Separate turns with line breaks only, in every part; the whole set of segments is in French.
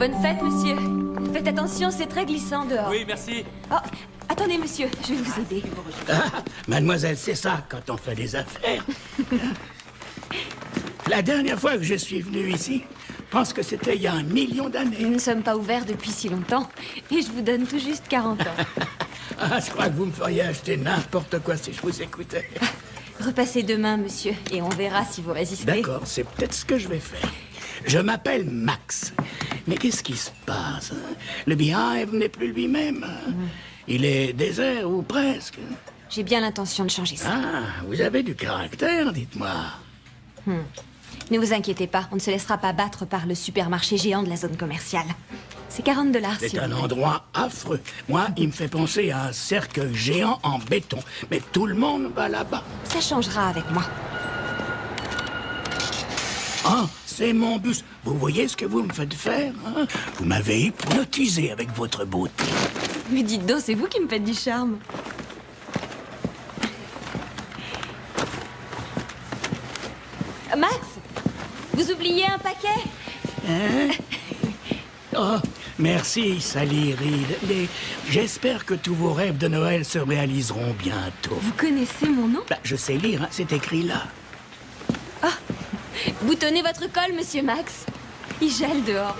Bonne fête, monsieur. Faites attention, c'est très glissant dehors.
Oui, merci.
Oh, attendez, monsieur, je vais vous aider.
Ah, mademoiselle, c'est ça quand on fait des affaires. La dernière fois que je suis venu ici, je pense que c'était il y a 1 million d'années.
Nous ne sommes pas ouverts depuis si longtemps, et je vous donne tout juste 40 ans.
Ah, je crois que vous me feriez acheter n'importe quoi si je vous écoutais.
Repassez demain, monsieur, et on verra si vous résistez.
D'accord, c'est peut-être ce que je vais faire. Je m'appelle Max. Mais qu'est-ce qui se passe? Le Beehive n'est plus lui-même. Il est désert, ou presque.
J'ai bien l'intention de changer ça.
Ah, vous avez du caractère, dites-moi.
Ne vous inquiétez pas, on ne se laissera pas battre par le supermarché géant de la zone commerciale. C'est 40 $.
C'est un endroit affreux. Moi, il me fait penser à un cercueil géant en béton. Mais tout le monde va là-bas.
Ça changera avec moi.
Ah, c'est mon bus. Vous voyez ce que vous me faites faire, hein? Vous m'avez hypnotisé avec votre beauté.
Mais dites donc, c'est vous qui me faites du charme. Max, vous oubliez un paquet?
Hein? Oh, merci, Sally Reed. Mais j'espère que tous vos rêves de Noël se réaliseront bientôt.
Vous connaissez mon nom?
Bah, je sais lire, hein, c'est écrit là.
Boutonnez votre col, monsieur Max. Il gèle dehors.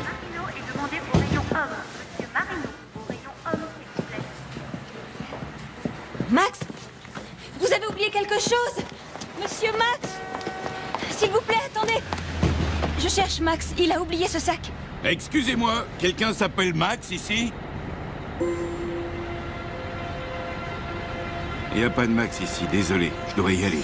Marino est demandé au rayon homme. Monsieur Marino, au rayon homme, s'il vous plaît.
Max, vous avez oublié quelque chose? Monsieur Max, s'il vous plaît, attendez. Je cherche Max, il a oublié ce sac.
Excusez-moi, quelqu'un s'appelle Max ici?
Il n'y a pas de Max ici, désolé, je dois y aller.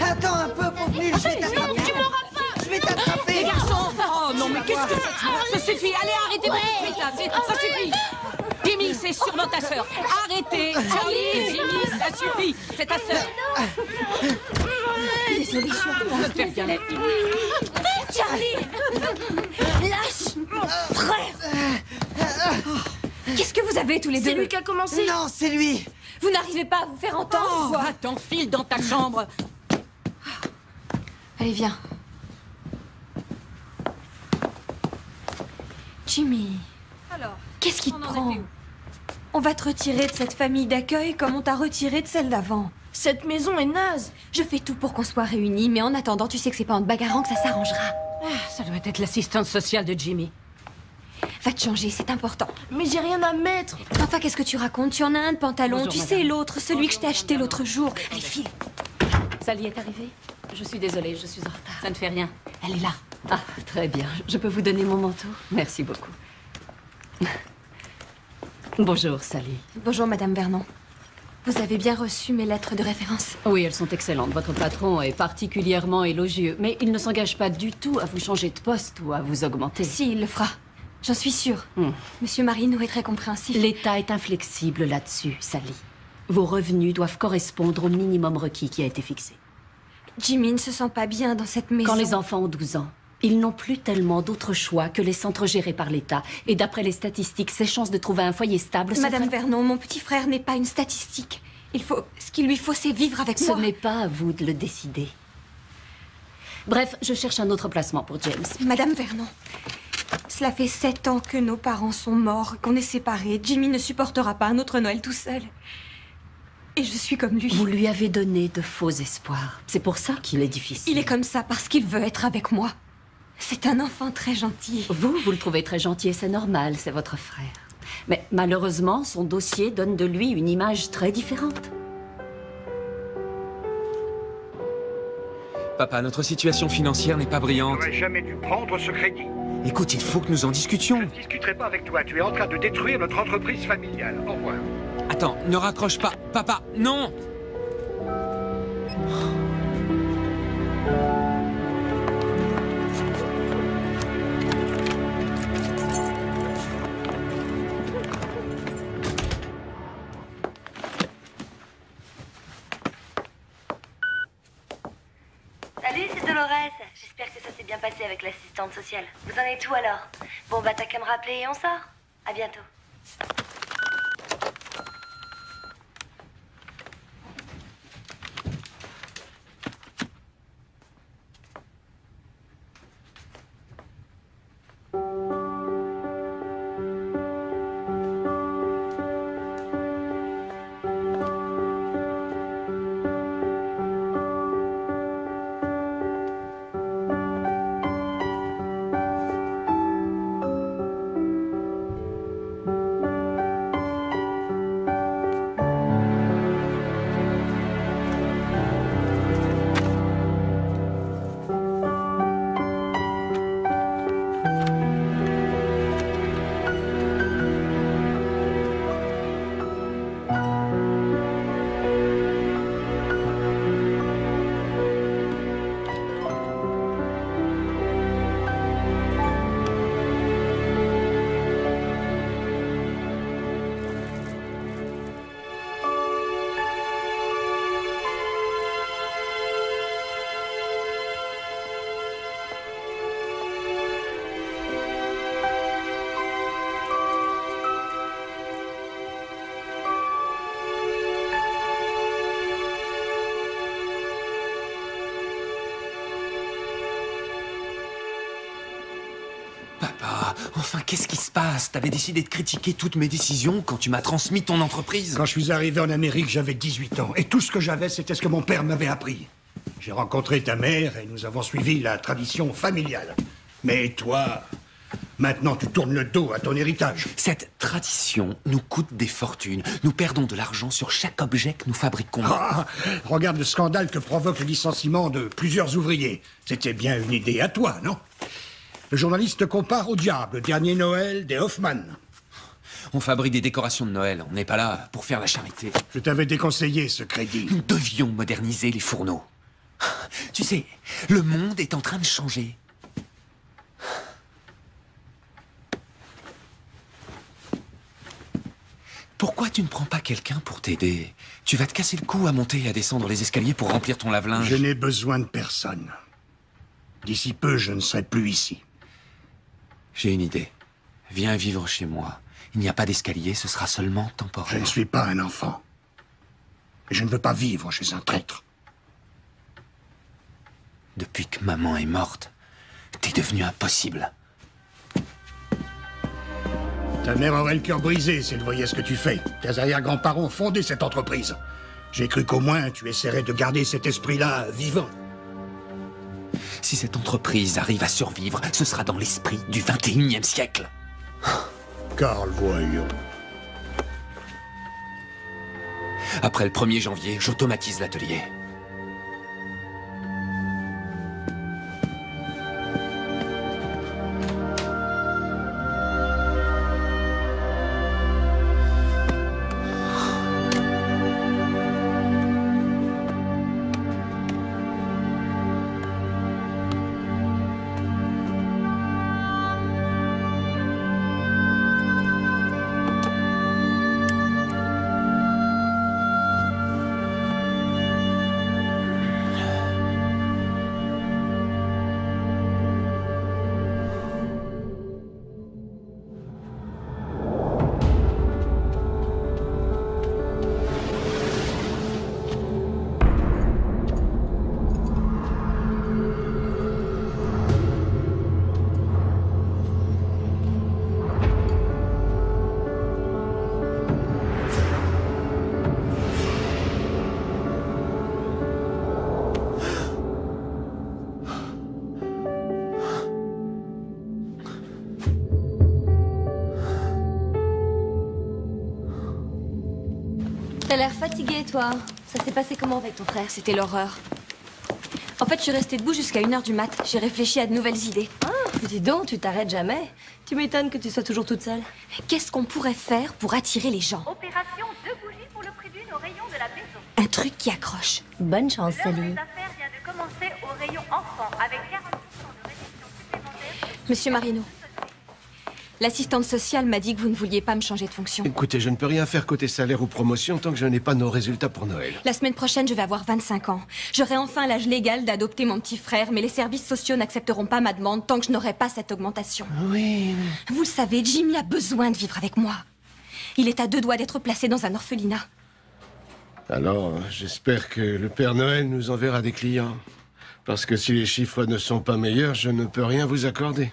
Attends un peu, pauvre nul, je vais t'attraper. Tu m'auras pas. Je vais t'attraper.
Les garçons! Oh non, mais qu'est-ce que ça suffit! Allez, arrêtez tout de suite, là! Ça suffit! Jimmy, c'est sûrement ta sœur! Arrêtez! Charlie, Jimmy, ça suffit! C'est ta sœur!
Désolée, je suis en retard.
Je te fais bien la fille.
Charlie! Lâche! Frère! Qu'est-ce que vous avez tous les deux?
C'est lui qui a commencé!
Non, c'est lui.
Vous n'arrivez pas à vous faire entendre,
Oh,
quoi.
va, t'enfile dans ta chambre!
Allez, viens. Jimmy,
Alors,
qu'est-ce qui te
on en
prend?
était où?
On va te retirer de cette famille d'accueil comme on t'a retiré de celle d'avant.
Cette maison est naze!
Je fais tout pour qu'on soit réunis, mais en attendant, tu sais que c'est pas en te bagarrant que ça s'arrangera.
Ah, ça doit être l'assistante sociale de Jimmy.
Va te changer, c'est important.
Mais j'ai rien à mettre!
Enfin, qu'est-ce que tu racontes? Tu en as un de pantalon,
Bonjour,
tu
madame.
sais l'autre, celui que je t'ai acheté l'autre jour. Allez, file.
Sally est arrivée? Je suis désolée, je suis en retard. Ça ne fait rien. Elle est là. Ah, très bien. Je peux vous donner mon manteau? Merci beaucoup. Bonjour, Sally.
Bonjour, Madame Vernon. Vous avez bien reçu mes lettres de référence?
Oui, elles sont excellentes. Votre patron est particulièrement élogieux. Mais il ne s'engage pas du tout à vous changer de poste ou à vous augmenter.
Si, il le fera. J'en suis sûre.
Hmm.
Monsieur Marino est très compréhensif.
L'État est inflexible là-dessus, Sally. Vos revenus doivent correspondre au minimum requis qui a été fixé.
Jimmy ne se sent pas bien dans cette maison.
Quand les enfants ont 12 ans, ils n'ont plus tellement d'autres choix que les centres gérés par l'État. Et d'après les statistiques, ses chances de trouver un foyer stable sont
Madame
très-
Vernon, mon petit frère n'est pas une statistique. Ce qu'il lui faut, c'est vivre avec
Ce
moi.
n'est pas à vous de le décider. Bref, je cherche un autre placement pour James.
Madame Vernon, cela fait 7 ans que nos parents sont morts, qu'on est séparés. Jimmy ne supportera pas un autre Noël tout seul. Et je suis comme lui.
Vous lui avez donné de faux espoirs. C'est pour ça qu'il est difficile.
Il est comme ça parce qu'il veut être avec moi. C'est un enfant très gentil.
Vous le trouvez très gentil et c'est normal, c'est votre frère. Mais malheureusement, son dossier donne de lui une image très différente.
Papa, notre situation financière n'est pas brillante.
J'aurais jamais dû prendre ce crédit.
Écoute, il faut que nous en
Je
discutions.
ne discuterai pas avec toi. Tu es en train de détruire notre entreprise familiale. Au revoir.
Attends, ne raccroche pas. Papa, non!
Salut, c'est Dolores. J'espère que ça s'est bien passé avec assistante sociale. Vous en êtes où alors? Bon bah t'as qu'à me rappeler et on sort. À bientôt.
Papa, enfin, qu'est-ce qui se passe? T'avais décidé de critiquer toutes mes décisions quand tu m'as transmis ton entreprise.
Quand je suis arrivé en Amérique, j'avais 18 ans. Et tout ce que j'avais, c'était ce que mon père m'avait appris. J'ai rencontré ta mère et nous avons suivi la tradition familiale. Mais toi, maintenant tu tournes le dos à ton héritage.
Cette tradition nous coûte des fortunes. Nous perdons de l'argent sur chaque objet que nous fabriquons.
Ah, regarde le scandale que provoque le licenciement de plusieurs ouvriers. C'était bien une idée à toi, non? Le journaliste te compare au diable, dernier Noël des Hoffman.
On fabrique des décorations de Noël. On n'est pas là pour faire la charité.
Je t'avais déconseillé ce crédit.
Nous devions moderniser les fourneaux. Tu sais, le monde est en train de changer. Pourquoi tu ne prends pas quelqu'un pour t'aider? Tu vas te casser le cou à monter et à descendre les escaliers pour remplir ton lave-linge.
Je n'ai besoin de personne. D'ici peu, je ne serai plus ici.
J'ai une idée. Viens vivre chez moi. Il n'y a pas d'escalier, ce sera seulement temporaire.
Je ne suis pas un enfant. Et je ne veux pas vivre chez un traître.
Depuis que maman est morte, t'es devenu impossible.
Ta mère aurait le cœur brisé si elle voyait ce que tu fais. Tes arrière-grands-parents ont fondé cette entreprise. J'ai cru qu'au moins tu essaierais de garder cet esprit-là vivant.
Si cette entreprise arrive à survivre, ce sera dans l'esprit du 21e siècle.
Carl, voyons.
Après le 1er janvier, j'automatise l'atelier.
T'as l'air fatigué, toi. Ça s'est passé comment avec ton frère? C'était l'horreur. En fait, je suis restée debout jusqu'à 1h du mat. J'ai réfléchi à de nouvelles idées.
Ah, dis donc, tu t'arrêtes jamais. Tu m'étonnes que tu sois toujours toute seule.
Qu'est-ce qu'on pourrait faire pour attirer les gens?
Opération 2 bougies pour le prix d'une au rayon de la maison.
Un truc qui accroche.
Bonne chance,
L'heure
Sally.
des affaires vient de commencer au rayon enfant avec 40% de réduction supplémentaire.
Monsieur Marino, L'assistante sociale m'a dit que vous ne vouliez pas me changer de fonction.
Écoutez, je ne peux rien faire côté salaire ou promotion tant que je n'ai pas nos résultats pour Noël.
La semaine prochaine, je vais avoir 25 ans. J'aurai enfin l'âge légal d'adopter mon petit frère, mais les services sociaux n'accepteront pas ma demande tant que je n'aurai pas cette augmentation.
Oui.
Vous le savez, Jimmy a besoin de vivre avec moi. Il est à 2 doigts d'être placé dans un orphelinat.
Alors, j'espère que le Père Noël nous enverra des clients. Parce que si les chiffres ne sont pas meilleurs, je ne peux rien vous accorder.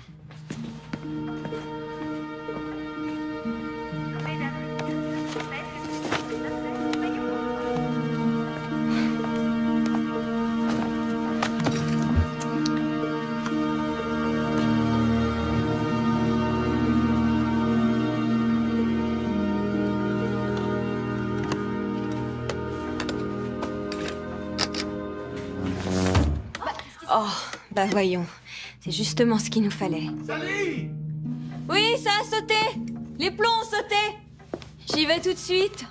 Oh, bah voyons. C'est justement ce qu'il nous fallait.
Sally!
Oui, ça a sauté! Les plombs ont sauté! J'y vais tout de suite.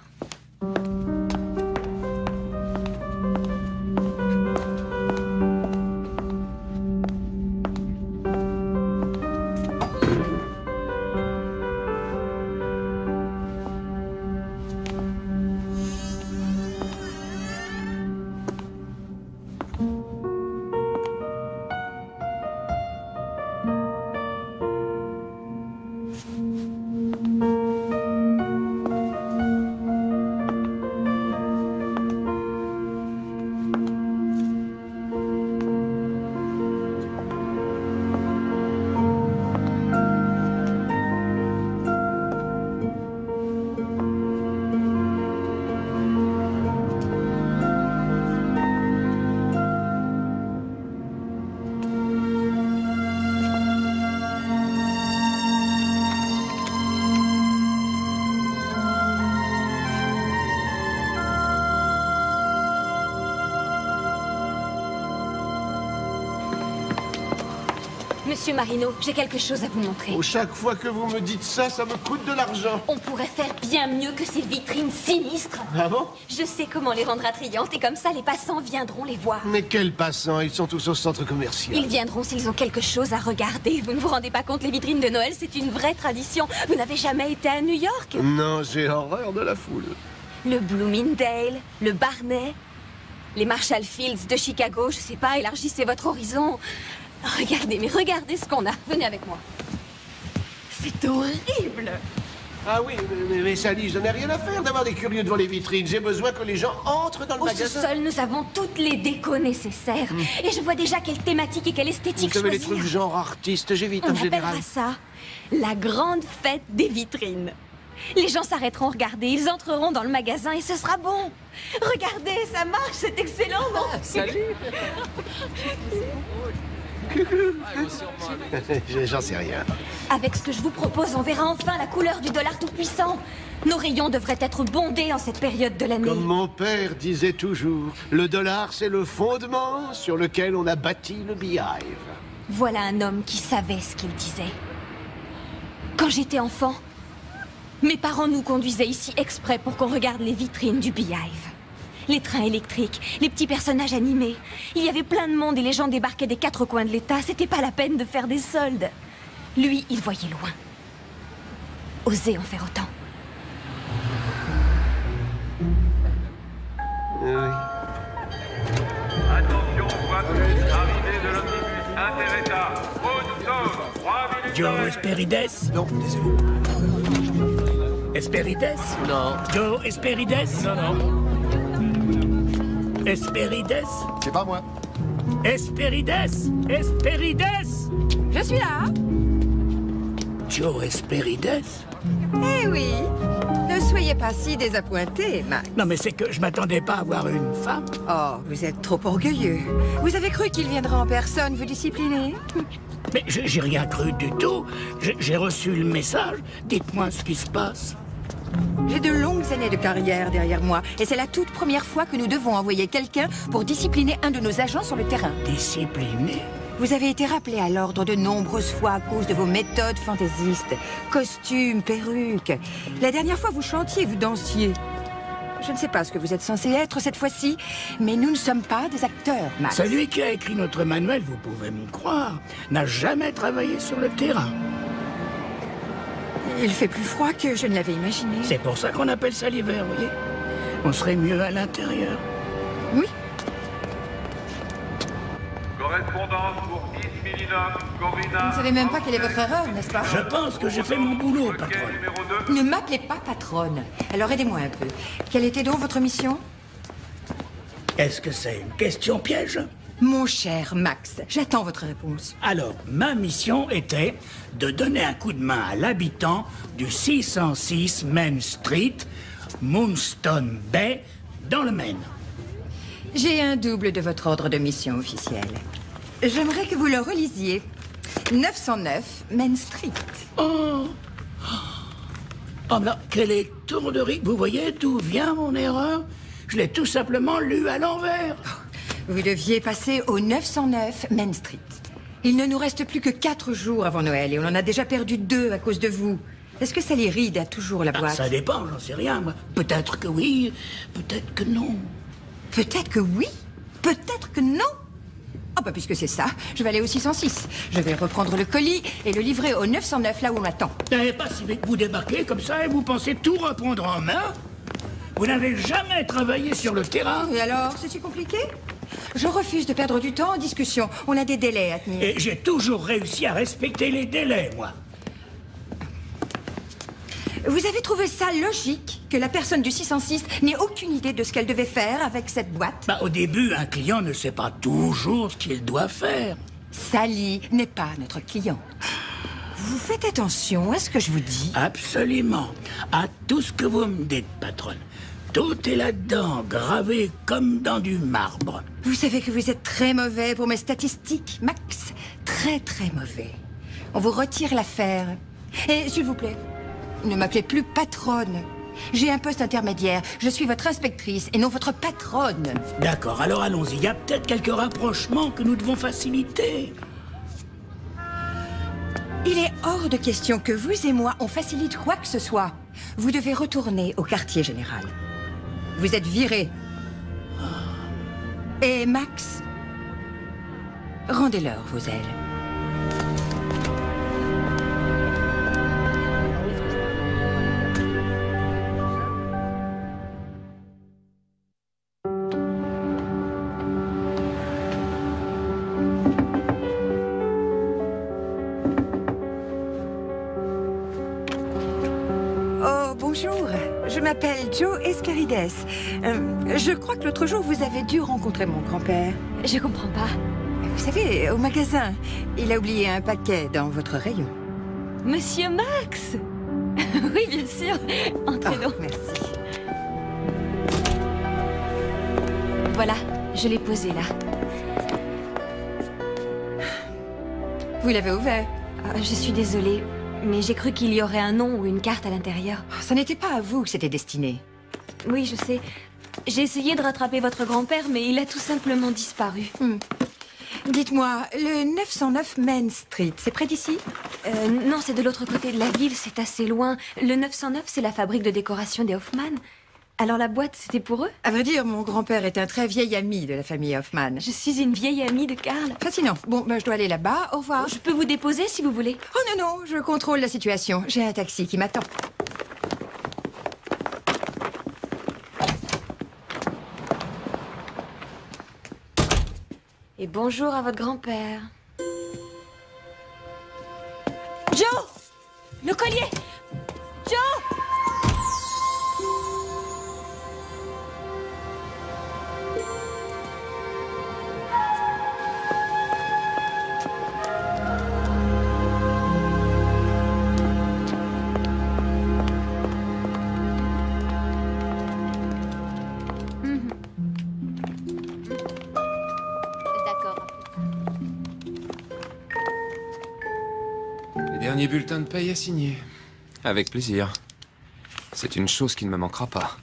Monsieur Marino, j'ai quelque chose à vous montrer.
Chaque fois que vous me dites ça, ça me coûte de l'argent.
On pourrait faire bien mieux que ces vitrines sinistres.
Ah bon?
Je sais comment les rendre attrayantes et comme ça, les passants viendront les voir.
Mais quels passants? Ils sont tous au centre commercial.
Ils viendront s'ils ont quelque chose à regarder. Vous ne vous rendez pas compte, les vitrines de Noël, c'est une vraie tradition. Vous n'avez jamais été à New York?
Non, j'ai horreur de la foule.
Le Bloomingdale, le Barney, les Marshall Fields de Chicago, je sais pas, élargissez votre horizon. Regardez, mais regardez ce qu'on a. Venez avec moi. C'est horrible.
Ah oui, mais Sally, je n'ai rien à faire d'avoir des curieux devant les vitrines. J'ai besoin que les gens entrent dans le
Au
magasin.
sous-sol, nous avons toutes les décos nécessaires. Et je vois déjà quelle thématique et quelle esthétique
Vous savez, les
choisir.
trucs genre artiste, j'évite
On
en général.
appellera ça la grande fête des vitrines. Les gens s'arrêteront regarder, ils entreront dans le magasin et ce sera bon. Regardez, ça marche, c'est excellent, non?
Salut.
J'en sais rien.
Avec ce que je vous propose, on verra enfin la couleur du dollar tout-puissant. Nos rayons devraient être bondés en cette période de l'année.
Comme mon père disait toujours, le dollar, c'est le fondement sur lequel on a bâti le Beehive.
Voilà un homme qui savait ce qu'il disait. Quand j'étais enfant, mes parents nous conduisaient ici exprès pour qu'on regarde les vitrines du Beehive. Les trains électriques, les petits personnages animés. Il y avait plein de monde et les gens débarquaient des 4 coins de l'État. C'était pas la peine de faire des soldes. Lui, il voyait loin. Osez en faire autant.
Attention, voiture, arrivée de l'omnibus Intereta. Où nous sommes 3 minutes.
Joe Esperides?
Non, désolé.
Esperides?
Non.
Joe Esperides?
Non, non.
Esperides?
C'est pas moi.
Esperides? Esperides?
Je suis là.
Joe Esperides?
Eh oui. Ne soyez pas si désappointé, Max.
Non, mais c'est que je m'attendais pas à voir une femme.
Oh, vous êtes trop orgueilleux. Vous avez cru qu'il viendrait en personne vous discipliner?
Mais j'ai rien cru du tout. J'ai reçu le message. Dites-moi ce qui se passe.
J'ai de longues années de carrière derrière moi, et c'est la toute première fois que nous devons envoyer quelqu'un pour discipliner un de nos agents sur le terrain.
Discipliner?
Vous avez été rappelé à l'ordre de nombreuses fois à cause de vos méthodes fantaisistes. Costumes, perruques. La dernière fois, vous chantiez, vous dansiez. Je ne sais pas ce que vous êtes censé être cette fois-ci, mais nous ne sommes pas des acteurs, Max.
Celui qui a écrit notre manuel, vous pouvez me croire, n'a jamais travaillé sur le terrain.
Il fait plus froid que je ne l'avais imaginé.
C'est pour ça qu'on appelle ça l'hiver, vous voyez. On serait mieux à l'intérieur.
Oui.
Correspondance pour East Millennium, Corina...
Vous ne savez même pas quelle est votre erreur, n'est-ce pas?
Je pense que j'ai fait mon boulot, patronne.
Ne m'appelez pas patronne. Alors aidez-moi un peu. Quelle était donc votre mission?
Est-ce que c'est une question piège?
Mon cher Max, j'attends votre réponse.
Alors, ma mission était de donner un coup de main à l'habitant du 606 Main Street, Moonstone Bay, dans le Maine.
J'ai un double de votre ordre de mission officiel. J'aimerais que vous le relisiez. 909 Main Street.
Oh, là, quelle étourderie. Vous voyez d'où vient mon erreur? Je l'ai tout simplement lu à l'envers.
Vous deviez passer au 909 Main Street. Il ne nous reste plus que 4 jours avant Noël et on en a déjà perdu 2 à cause de vous. Est-ce que Sally Reed a toujours la boîte?
Ça dépend, j'en sais rien, moi. Peut-être que oui, peut-être que non.
Peut-être que oui, peut-être que non. Ah bah puisque c'est ça, je vais aller au 606. Je vais reprendre le colis et le livrer au 909 là où on m'attend.
N'avez pas si vite vous débarquez comme ça et vous pensez tout reprendre en main? Vous n'avez jamais travaillé sur le terrain?
Et alors, c'est si compliqué? Je refuse de perdre du temps en discussion. On a des délais à tenir.
Et j'ai toujours réussi à respecter les délais, moi.
Vous avez trouvé ça logique que la personne du 606 n'ait aucune idée de ce qu'elle devait faire avec cette boîte?
Au début, un client ne sait pas toujours ce qu'il doit faire.
Sally n'est pas notre client. Vous faites attention à ce que je vous dis?
Absolument. À tout ce que vous me dites, patronne. Tout est là-dedans, gravé comme dans du marbre.
Vous savez que vous êtes très mauvais pour mes statistiques, Max. Très, très mauvais. On vous retire l'affaire. Et s'il vous plaît, ne m'appelez plus patronne. J'ai un poste intermédiaire. Je suis votre inspectrice et non votre patronne.
D'accord, alors allons-y. Il y a peut-être quelques rapprochements que nous devons faciliter.
Il est hors de question que vous et moi, on facilite quoi que ce soit. Vous devez retourner au quartier général. Vous êtes viré. Et Max, rendez-leur vos ailes. Bonjour, je m'appelle Joe Escarides. Je crois que l'autre jour, vous avez dû rencontrer mon grand-père.
Je comprends pas.
Vous savez, au magasin, il a oublié un paquet dans votre rayon.
Monsieur Max? Oui, bien sûr. Entrez donc.
Merci.
Voilà, je l'ai posé là.
Vous l'avez ouvert?
Je suis désolée. Mais j'ai cru qu'il y aurait un nom ou une carte à l'intérieur.
Ça n'était pas à vous que c'était destiné.
Oui, je sais. J'ai essayé de rattraper votre grand-père, mais il a tout simplement disparu.
Dites-moi, le 909 Main Street, c'est près d'ici?
Non, c'est de l'autre côté de la ville, c'est assez loin. Le 909, c'est la fabrique de décoration des Hoffman. Alors la boîte, c'était pour eux?
À vrai dire, mon grand-père est un très vieil ami de la famille Hoffman.
Je suis une vieille amie de Karl.
Fascinant. Bon, je dois aller là-bas. Au revoir.
Je peux vous déposer si vous voulez.
Oh non, je contrôle la situation. J'ai un taxi qui m'attend.
Et bonjour à votre grand-père. Joe! Le collier! Joe!
Dernier bulletin de paye à signer. Avec plaisir. C'est une chose qui ne me manquera pas.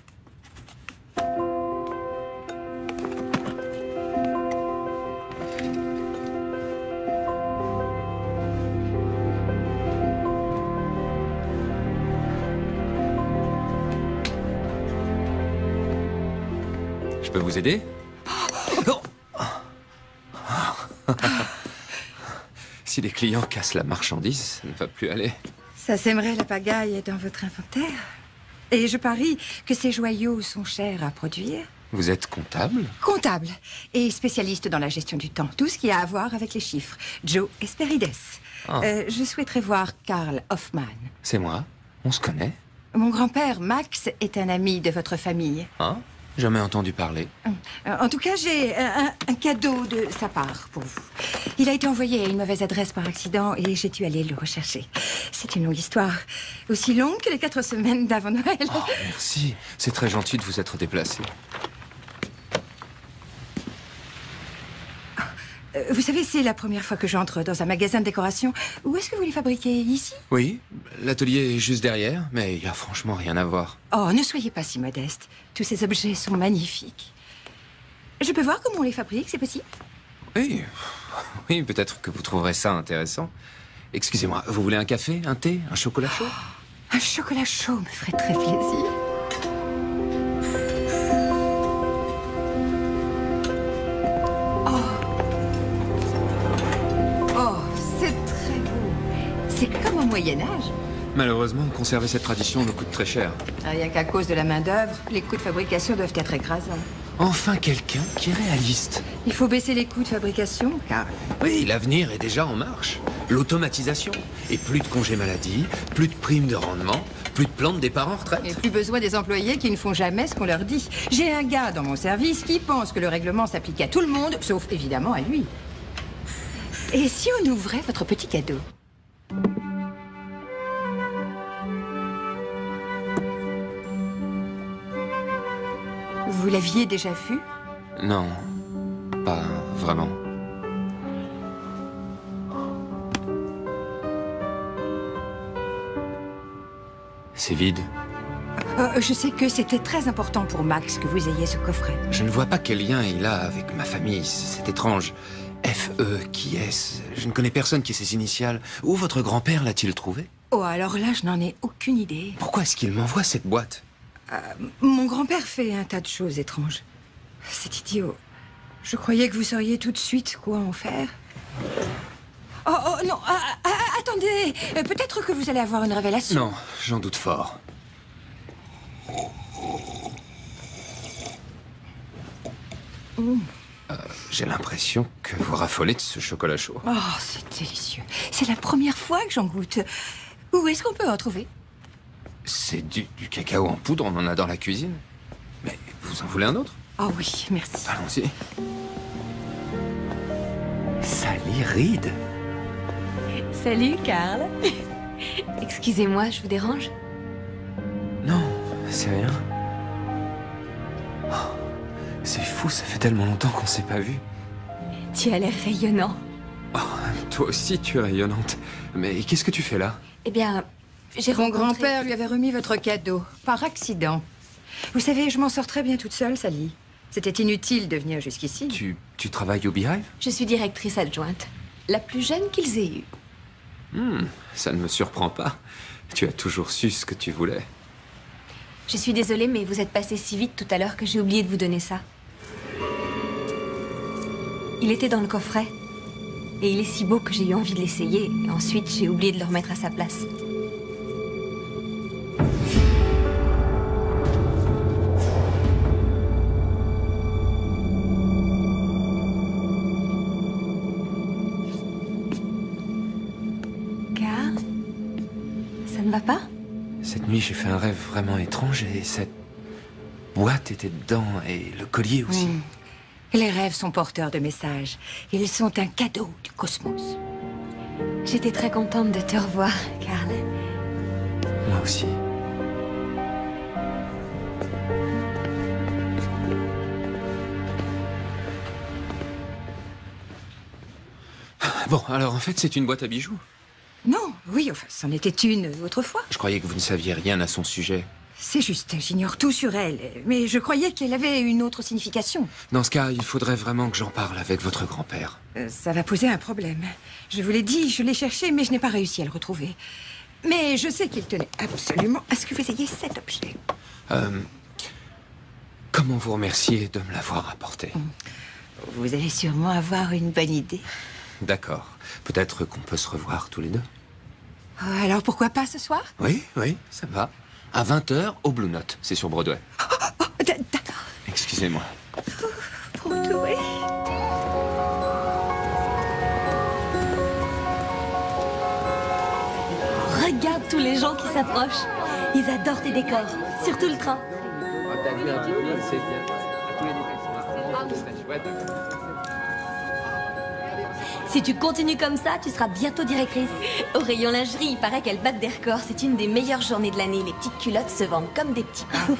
Je peux vous aider? Si les clients cassent la marchandise, ça ne va plus aller.
Ça sèmerait la pagaille dans votre inventaire. Et je parie que ces joyaux sont chers à produire.
Vous êtes comptable?
Comptable et spécialiste dans la gestion du temps. Tout ce qui a à voir avec les chiffres. Joe Esperides.
Ah.
Je souhaiterais voir Karl Hoffman.
C'est moi. On se connaît?
Mon grand-père, Max, est un ami de votre famille.
Hein? Jamais entendu parler.
En tout cas, j'ai un cadeau de sa part pour vous. Il a été envoyé à une mauvaise adresse par accident et j'ai dû aller le rechercher. C'est une longue histoire. Aussi longue que les 4 semaines d'avant Noël.
Oh, merci. C'est très gentil de vous être déplacé.
Vous savez, c'est la première fois que j'entre dans un magasin de décoration. Où est-ce que vous les fabriquez? Ici?
Oui, l'atelier est juste derrière, mais il y a franchement rien à voir.
Oh, ne soyez pas si modeste. Tous ces objets sont magnifiques. Je peux voir comment on les fabrique, c'est possible?
Oui, oui, peut-être que vous trouverez ça intéressant. Excusez-moi, vous voulez un café, un thé, un chocolat chaud?
Un chocolat chaud me ferait très plaisir. C'est comme au Moyen-Âge.
Malheureusement, conserver cette tradition nous coûte très cher.
Rien qu'à cause de la main-d'œuvre, les coûts de fabrication doivent être écrasants.
Enfin, quelqu'un qui est réaliste.
Il faut baisser les coûts de fabrication, Karl.
Oui, l'avenir est déjà en marche. L'automatisation. Et plus de congés maladie, plus de primes de rendement, plus de plans de départ en retraite.
Et plus besoin des employés qui ne font jamais ce qu'on leur dit. J'ai un gars dans mon service qui pense que le règlement s'applique à tout le monde, sauf évidemment à lui. Et si on ouvrait votre petit cadeau? Vous l'aviez déjà vu?
Non, pas vraiment. C'est vide.
Je sais que c'était très important pour Max que vous ayez ce coffret.
Je ne vois pas quel lien il a avec ma famille. C'est étrange. F.E. qui est-ce? Je ne connais personne qui ait ses initiales. Où votre grand-père l'a-t-il trouvé?
Oh, alors là, je n'en ai aucune idée.
Pourquoi est-ce qu'il m'envoie cette boîte?
Mon grand-père fait un tas de choses étranges. C'est idiot. Je croyais que vous sauriez tout de suite quoi en faire. Oh non, attendez. Peut-être que vous allez avoir une révélation.
Non, j'en doute fort. J'ai l'impression que vous raffolez de ce chocolat chaud.
Oh, c'est délicieux. C'est la première fois que j'en goûte. Où est-ce qu'on peut en trouver?
C'est du cacao en poudre, on en a dans la cuisine. Mais vous en voulez un autre?
Oh oui, merci.
Allons-y. Sally Reed.
Salut, Karl. Excusez-moi, je vous dérange?
Non, c'est rien. Oh, c'est fou, ça fait tellement longtemps qu'on s'est pas vu.
Tu as l'air rayonnant.
Oh, toi aussi, tu es rayonnante. Mais qu'est-ce que tu fais là?
Eh bien, j'ai
Mon
rencontré...
grand-père lui avait remis votre cadeau, par accident. Vous savez, je m'en sors très bien toute seule, Sally. C'était inutile de venir jusqu'ici.
Tu travailles au Beehive?
Je suis directrice adjointe. La plus jeune qu'ils aient eue.
Ça ne me surprend pas. Tu as toujours su ce que tu voulais.
Je suis désolée, mais vous êtes passé si vite tout à l'heure que j'ai oublié de vous donner ça. Il était dans le coffret. Et il est si beau que j'ai eu envie de l'essayer. Et ensuite, j'ai oublié de le remettre à sa place. Karl, ça ne va pas?
Cette nuit, j'ai fait un rêve vraiment étrange et cette boîte était dedans et le collier aussi.
Les rêves sont porteurs de messages. Ils sont un cadeau du cosmos.
J'étais très contente de te revoir, Karl.
Moi aussi. Bon, alors en fait, c'est une boîte à bijoux.
Non, oui, enfin, c'en était une autrefois.
Je croyais que vous ne saviez rien à son sujet.
C'est juste, j'ignore tout sur elle. Mais je croyais qu'elle avait une autre signification.
Dans ce cas, il faudrait vraiment que j'en parle avec votre grand-père.
Ça va poser un problème. Je vous l'ai dit, je l'ai cherché, mais je n'ai pas réussi à le retrouver. Mais je sais qu'il tenait absolument à ce que vous ayez cet objet.
Comment vous remercier de me l'avoir apporté?
Vous allez sûrement avoir une bonne idée.
D'accord. Peut-être qu'on peut se revoir tous les deux.
Alors pourquoi pas ce soir?
Oui, oui, ça va. À 20h au Blue Note, c'est sur Broadway.
D'accord.
Excusez-moi.
Broadway.
Regarde tous les gens qui s'approchent. Ils adorent tes décors, surtout le train. Si tu continues comme ça, tu seras bientôt directrice.
Au rayon lingerie, il paraît qu'elles battent des records. C'est une des meilleures journées de l'année. Les petites culottes se vendent comme des petits pains.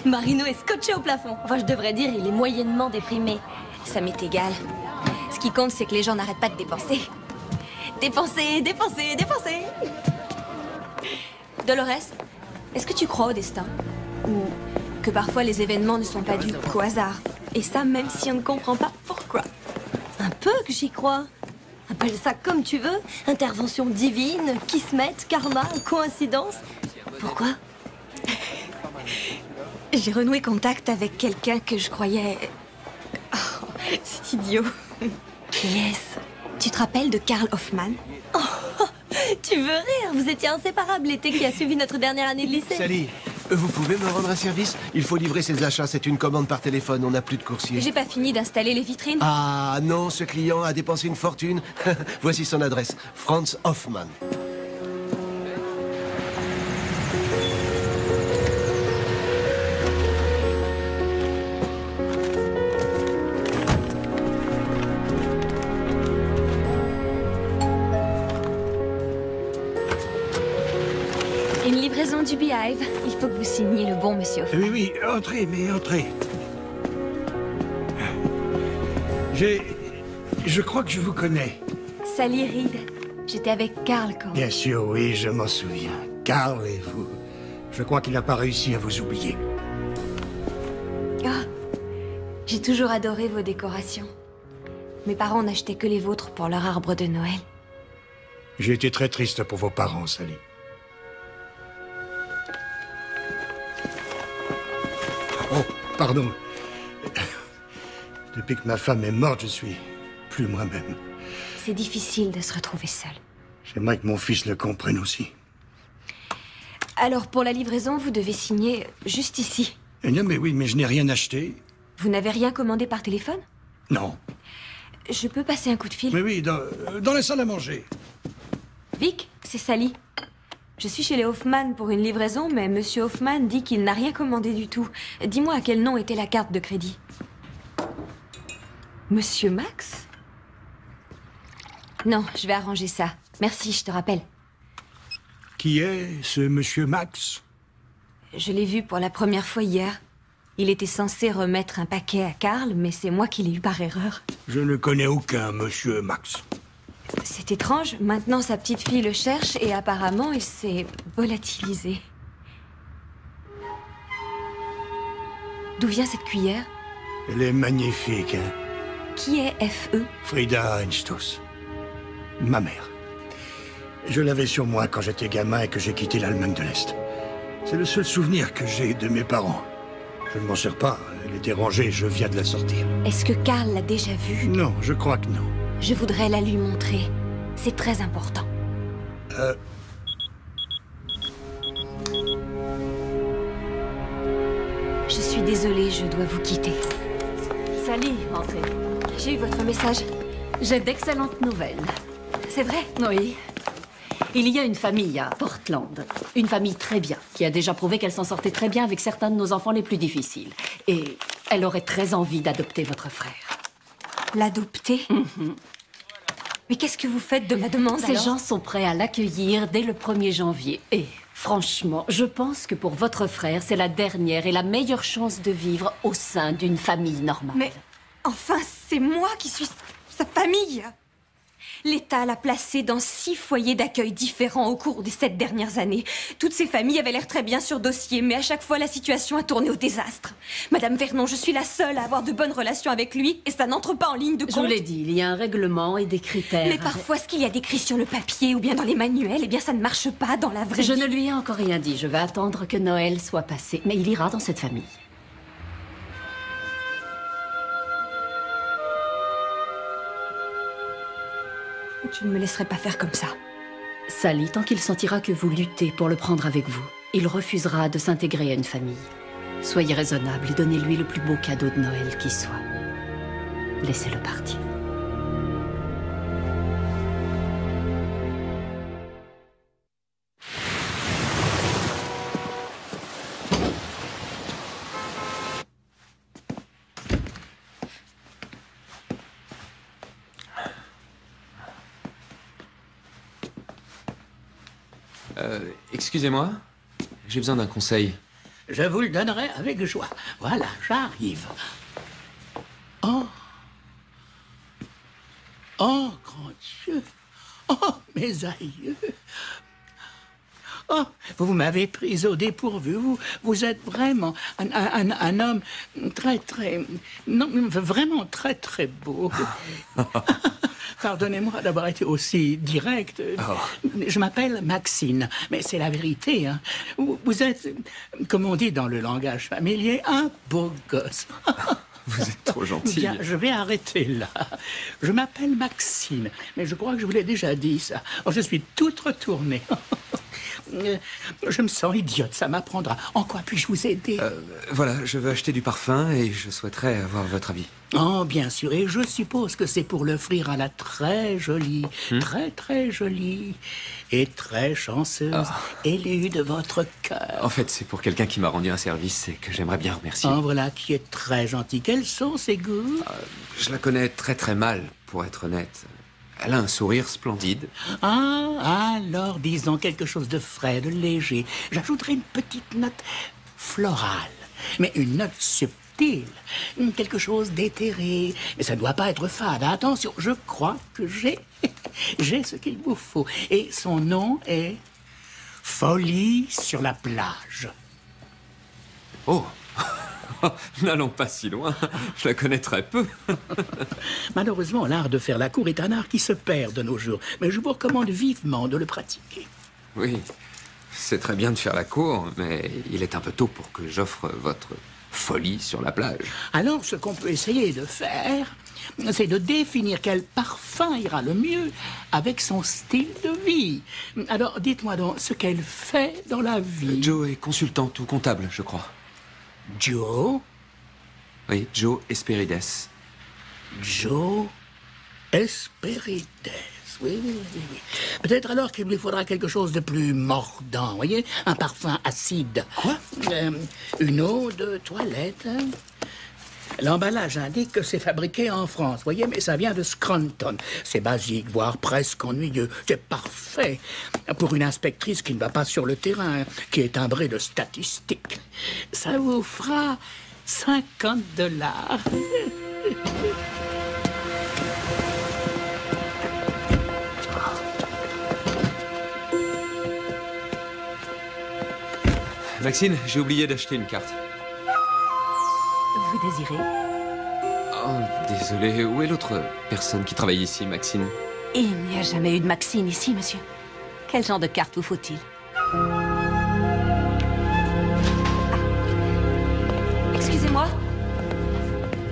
Marino est scotché au plafond. Enfin, je devrais dire, il est moyennement déprimé.
Ça m'est égal. Ce qui compte, c'est que les gens n'arrêtent pas de dépenser. Dépenser, dépenser, dépenser. Dolores, est-ce que tu crois au destin? Ou que parfois les événements ne sont pas dus qu'au hasard? Et ça, même si on ne comprend pas pourquoi.
Un peu que j'y crois. Appelle ça comme tu veux. Intervention divine, kismet, karma, coïncidence. Pourquoi?
J'ai renoué contact avec quelqu'un que je croyais... Oh, c'est idiot.
Qui est-ce?
Tu te rappelles de Karl Hoffmann?
Oh, tu veux rire? Vous étiez inséparables l'été qui a suivi notre dernière année de lycée.
Sally, vous pouvez me rendre un service? Il faut livrer ces achats, c'est une commande par téléphone, on n'a plus de coursier.
J'ai pas fini d'installer les vitrines.
Ah non, ce client a dépensé une fortune. Voici son adresse, Franz Hoffmann.
Une livraison du Beehive. Il faut que vous signiez le bon, monsieur.
Oui, oui, entrez, mais entrez. Je crois que je vous connais.
Sally Reed. J'étais avec Karl quand...
Bien sûr, oui, je m'en souviens. Karl et vous. Je crois qu'il n'a pas réussi à vous oublier.
Ah, j'ai toujours adoré vos décorations. Mes parents n'achetaient que les vôtres pour leur arbre de Noël.
J'ai été très triste pour vos parents, Sally. Oh, pardon. Depuis que ma femme est morte, je suis plus moi-même.
C'est difficile de se retrouver seul.
J'aimerais que mon fils le comprenne aussi.
Alors, pour la livraison, vous devez signer juste ici.
Non, mais oui, mais je n'ai rien acheté.
Vous n'avez rien commandé par téléphone?
Non.
Je peux passer un coup de fil?
Mais oui, dans la salle à manger.
Vic, c'est Sally. Je suis chez les Hoffmann pour une livraison, mais Monsieur Hoffmann dit qu'il n'a rien commandé du tout. Dis-moi à quel nom était la carte de crédit. Monsieur Max? Non, je vais arranger ça. Merci, je te rappelle.
Qui est ce Monsieur Max?
Je l'ai vu pour la première fois hier. Il était censé remettre un paquet à Karl, mais c'est moi qui l'ai eu par erreur.
Je ne connais aucun Monsieur Max.
C'est étrange. Maintenant, sa petite fille le cherche et apparemment, il s'est volatilisé. D'où vient cette cuillère?
Elle est magnifique, hein?
Qui est F.E.?
Frida Heinstoss. Ma mère. Je l'avais sur moi quand j'étais gamin et que j'ai quitté l'Allemagne de l'Est. C'est le seul souvenir que j'ai de mes parents. Je ne m'en sers pas. Elle était rangée, je viens de la sortir.
Est-ce que Karl l'a déjà vue?
Non, je crois que non.
Je voudrais la lui montrer. C'est très important. Je suis désolée, je dois vous quitter.
Salut, entrez.
J'ai eu votre message.
J'ai d'excellentes nouvelles.
C'est vrai?
Oui. Il y a une famille à Portland. Une famille très bien, qui a déjà prouvé qu'elle s'en sortait très bien avec certains de nos enfants les plus difficiles. Et elle aurait très envie d'adopter votre frère.
L'adopter? Mais qu'est-ce que vous faites de ma demande,
Ces
alors?
gens sont prêts à l'accueillir dès le 1er janvier. Et franchement, je pense que pour votre frère, c'est la dernière et la meilleure chance de vivre au sein d'une famille normale.
Mais enfin, c'est moi qui suis sa famille. L'État l'a placé dans 6 foyers d'accueil différents au cours des 7 dernières années. Toutes ces familles avaient l'air très bien sur dossier, mais à chaque fois, la situation a tourné au désastre. Madame Vernon, je suis la seule à avoir de bonnes relations avec lui, et ça n'entre pas en ligne de compte.
Je vous l'ai dit, il y a un règlement et des critères.
Mais parfois, ce qu'il y a décrit sur le papier ou bien dans les manuels, eh bien, ça ne marche pas dans la vraie vie.
Je ne lui ai encore rien dit. Je vais attendre que Noël soit passé. Mais il ira dans cette famille.
Je ne me laisserai pas faire comme ça.
Sally, tant qu'il sentira que vous luttez pour le prendre avec vous, il refusera de s'intégrer à une famille. Soyez raisonnable et donnez-lui le plus beau cadeau de Noël qui soit. Laissez-le partir.
Excusez-moi, j'ai besoin d'un conseil.
Je vous le donnerai avec joie. Voilà, j'arrive. Oh. Oh, grand Dieu. Oh, mes aïeux. Oh, vous m'avez pris au dépourvu. Vous êtes vraiment un homme très, non, vraiment très, très beau. Pardonnez-moi d'avoir été aussi direct. Oh. Je m'appelle Maxine, mais c'est la vérité. Hein. Vous êtes, comme on dit dans le langage familier, un beau gosse.
Vous êtes trop gentil.
Bien, je vais arrêter là. Je m'appelle Maxine, mais je crois que je vous l'ai déjà dit, ça. Oh, je suis toute retournée. Je me sens idiote, ça m'apprendra. En quoi puis-je vous aider?
Voilà, je veux acheter du parfum et je souhaiterais avoir votre avis.
Oh, bien sûr, et je suppose que c'est pour l'offrir à la très jolie, très jolie et très chanceuse élue de votre cœur.
En fait, c'est pour quelqu'un qui m'a rendu un service et que j'aimerais bien remercier.
Oh, voilà, qui est très gentil. Quels sont ses goûts?
Je la connais très mal, pour être honnête. Elle a un sourire splendide.
Ah, alors disons quelque chose de frais, de léger. J'ajouterai une petite note florale, mais une note subtile. Quelque chose d'éthéré. Mais ça ne doit pas être fade. Attention, je crois que j'ai ce qu'il vous faut. Et son nom est Folie sur la plage.
Oh! N'allons pas si loin, je la connais très peu.
Malheureusement, l'art de faire la cour est un art qui se perd de nos jours, mais je vous recommande vivement de le pratiquer.
Oui, c'est très bien de faire la cour, mais il est un peu tôt pour que j'offre votre folie sur la plage.
Alors, ce qu'on peut essayer de faire, c'est de définir quel parfum ira le mieux avec son style de vie. Alors, dites-moi donc ce qu'elle fait dans la vie.
Joe est consultante ou comptable, je crois.
Joe?
Oui, Joe Esperides.
Joe Esperides. Oui. Peut-être alors qu'il lui faudra quelque chose de plus mordant, voyez? Un parfum acide.
Quoi?
Une eau de toilette. L'emballage indique que c'est fabriqué en France, voyez, mais ça vient de Scranton. C'est basique, voire presque ennuyeux. C'est parfait pour une inspectrice qui ne va pas sur le terrain, qui est timbrée de statistiques. Ça vous fera $50.
Maxine, j'ai oublié d'acheter une carte.
Vous désirez?
Oh, désolé. Où est l'autre personne qui travaille ici, Maxine?
Il n'y a jamais eu de Maxine ici, monsieur. Quel genre de carte vous faut-il?
Excusez-moi.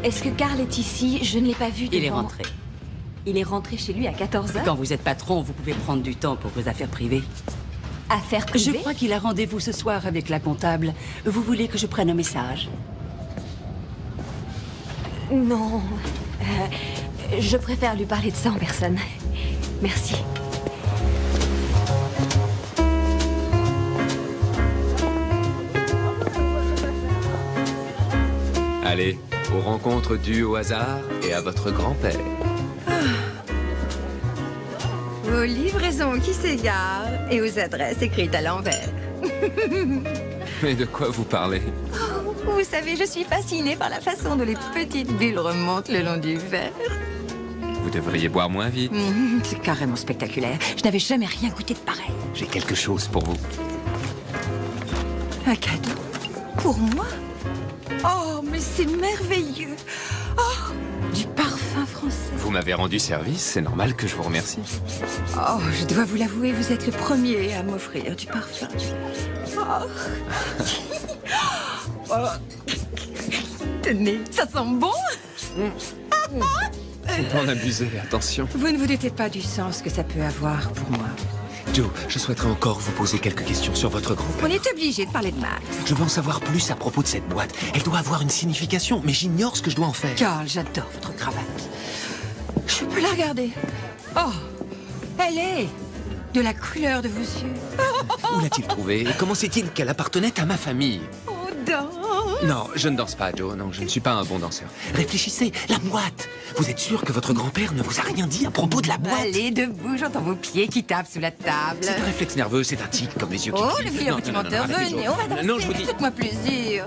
Est-ce que Karl est ici? Je ne l'ai pas vu devant.
Il est rentré.
Il est rentré chez lui à 14h?
Quand vous êtes patron, vous pouvez prendre du temps pour vos affaires privées.
Affaires privées?
Je crois qu'il a rendez-vous ce soir avec la comptable. Vous voulez que je prenne un message?
Non. Je préfère lui parler de ça en personne. Merci.
Allez, aux rencontres dues au hasard et à votre grand-père.
Aux livraisons qui s'égarent et aux adresses écrites à l'envers.
Mais de quoi vous parlez?
Vous savez, je suis fascinée par la façon dont les petites bulles remontent le long du verre.
Vous devriez boire moins vite.
C'est carrément spectaculaire. Je n'avais jamais rien goûté de pareil.
J'ai quelque chose pour vous.
Un cadeau? Pour moi? Oh, mais c'est merveilleux! Oh, du parfum français.
Vous m'avez rendu service, c'est normal que je vous remercie.
Oh, je dois vous l'avouer, vous êtes le premier à m'offrir du parfum. Oh. Oh. Tenez, ça sent bon?
Faut pas en abuser, attention.
Vous ne vous doutez pas du sens que ça peut avoir pour moi.
Joe, je souhaiterais encore vous poser quelques questions sur votre grand-père.
On est obligé de parler de Max.
Je veux en savoir plus à propos de cette boîte. Elle doit avoir une signification, mais j'ignore ce que je dois en faire.
Carl, j'adore votre cravate. Je peux la regarder. Oh, elle est de la couleur de vos yeux.
Où l'a-t-il trouvée? Et comment sait-il qu'elle appartenait à ma famille?
Oh, danse.
Non, je ne danse pas, Joe. Non, je ne suis pas un bon danseur. Réfléchissez, la boîte. Vous êtes sûr que votre grand-père ne vous a rien dit à propos de la boîte?
Allez, debout, j'entends vos pieds qui tapent sous la table.
C'est un réflexe nerveux, c'est un tic, comme les yeux qui
Oh,
crient.
le vilain petit menteur,
arrêtez,
venez,
Joe.
on va danser.
Non, je vous dis...
Faites-moi plaisir.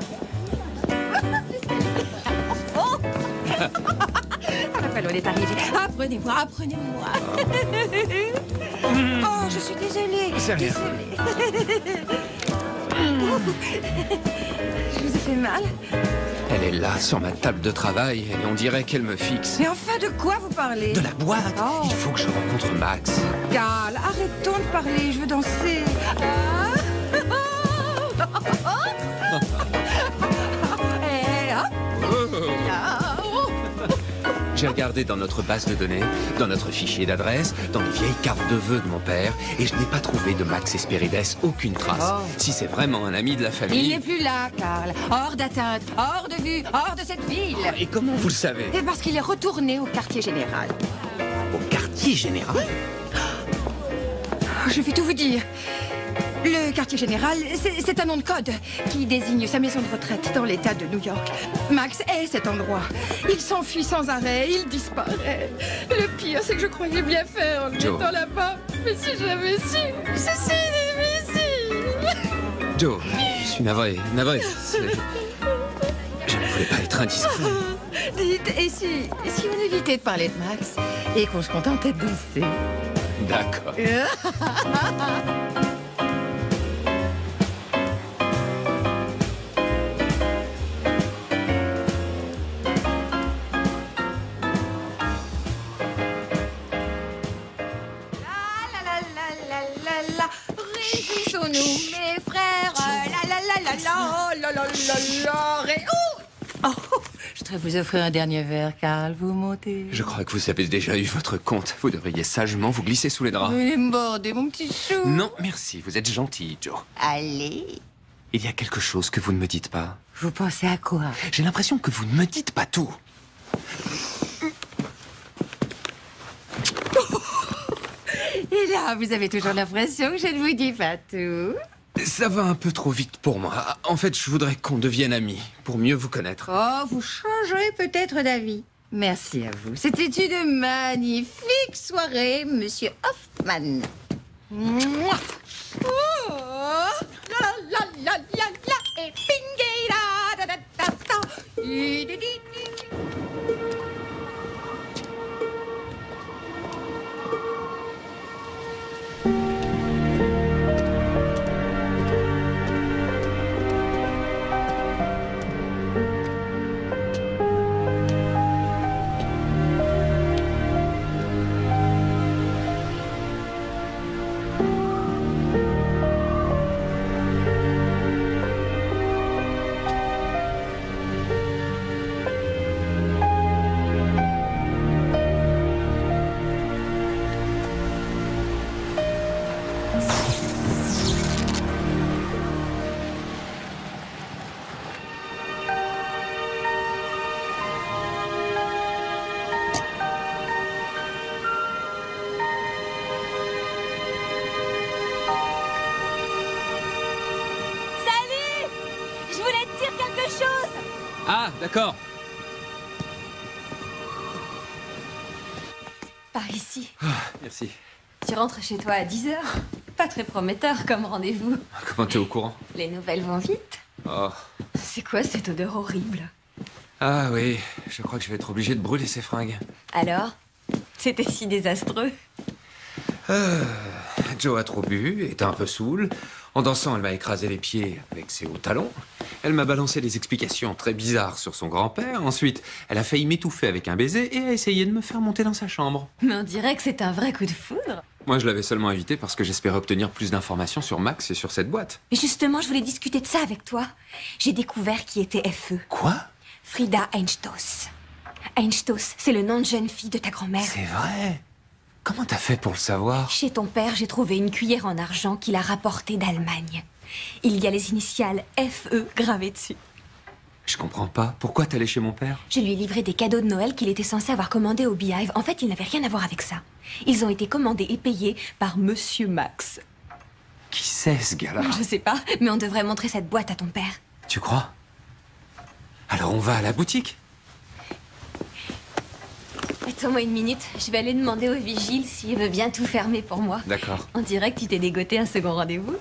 On est arrivé. Apprenez-moi, apprenez-moi. Oh, je suis désolée.
C'est rien.
Désolée. Je vous ai fait mal?
Elle est là, sur ma table de travail, et on dirait qu'elle me fixe.
Mais enfin, de quoi vous parlez?
De la boîte.
Oh.
Il faut que je rencontre Max.
Carl, arrêtons de parler, je veux danser. Eh, hop.
J'ai regardé dans notre base de données, dans notre fichier d'adresse, dans les vieilles cartes de vœux de mon père, et je n'ai pas trouvé de Max Hesperides aucune trace.
Oh.
Si c'est vraiment un ami de la
Il
famille...
n'est plus là, Carl. Hors d'atteinte, hors de vue, hors de cette ville.
Et comment vous le savez?
Et parce qu'il est retourné au quartier général.
Au quartier général?
Je vais tout vous dire. Le quartier général, c'est un nom de code qui désigne sa maison de retraite dans l'État de New York. Max est cet endroit. Il s'enfuit sans arrêt, il disparaît. Le pire, c'est que je croyais bien faire en le
Joe.
mettant là-bas. Mais si j'avais su, c'est si difficile.
Joe, je suis navré. Je ne voulais pas être indiscret.
Dites, et si on évitait de parler de Max et qu'on se contentait de danser?
D'accord.
Réjouissons-nous, mes frères. Oh, je voudrais vous offrir un dernier verre, Carl. Vous montez.
Je crois que vous avez déjà eu votre compte. Vous devriez sagement vous glisser sous les draps.
Vous voulez me border, mon petit chou?
Non, merci. Vous êtes gentil, Joe.
Allez.
Il y a quelque chose que vous ne me dites pas.
Vous pensez à quoi?
J'ai l'impression que vous ne me dites pas tout.
Et là, vous avez toujours l'impression que je ne vous dis pas tout.
Ça va un peu trop vite pour moi. En fait, je voudrais qu'on devienne amis, pour mieux vous connaître.
Oh, vous changerez peut-être d'avis. Merci à vous. C'était une magnifique soirée, monsieur Hoffman. Mouah. Oh, la la la la la et pingé da da da da. Di, di, di, di.
Ah, d'accord.
Par ici.
Ah, merci.
Tu rentres chez toi à 10h. Pas très prometteur comme rendez-vous.
Comment t'es au courant?
Les nouvelles vont vite.
Oh.
C'est quoi cette odeur horrible?
Ah oui, je crois que je vais être obligé de brûler ces fringues.
Alors? C'était si désastreux.
Joe a trop bu, était un peu saoul. En dansant, elle m'a écrasé les pieds avec ses hauts talons. Elle m'a balancé des explications très bizarres sur son grand-père. Ensuite, elle a failli m'étouffer avec un baiser et a essayé de me faire monter dans sa chambre.
Mais on dirait que c'est un vrai coup de foudre.
Moi, je l'avais seulement invité parce que j'espérais obtenir plus d'informations sur Max et sur cette boîte.
Mais justement, je voulais discuter de ça avec toi. J'ai découvert qui était FE.
Quoi?
Frida Einstoss. Einstoss, c'est le nom de jeune fille de ta grand-mère.
C'est vrai? Comment t'as fait pour le savoir?
Chez ton père, j'ai trouvé une cuillère en argent qu'il a rapportée d'Allemagne. Il y a les initiales FE gravées dessus.
Je comprends pas. Pourquoi t'allais chez mon père?
Je lui ai livré des cadeaux de Noël qu'il était censé avoir commandés au Beehive. En fait, ils n'avaient rien à voir avec ça. Ils ont été commandés et payés par Monsieur Max.
Qui c'est, ce gars-là?
Je sais pas, mais on devrait montrer cette boîte à ton père.
Tu crois? Alors on va à la boutique?
Attends-moi une minute, je vais aller demander au vigile s'il veut bien tout fermer pour moi.
D'accord.
On dirait que tu t'es dégoté un second rendez-vous.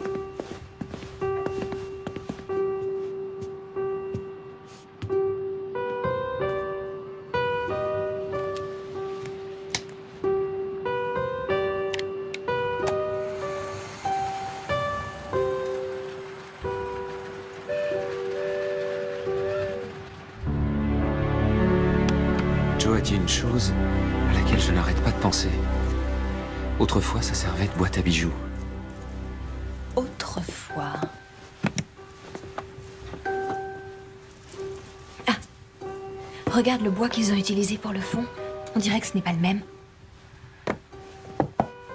Joe a dit une chose à laquelle je n'arrête pas de penser. Autrefois, ça servait de boîte à bijoux.
Autrefois. Ah. Regarde le bois qu'ils ont utilisé pour le fond. On dirait que ce n'est pas le même.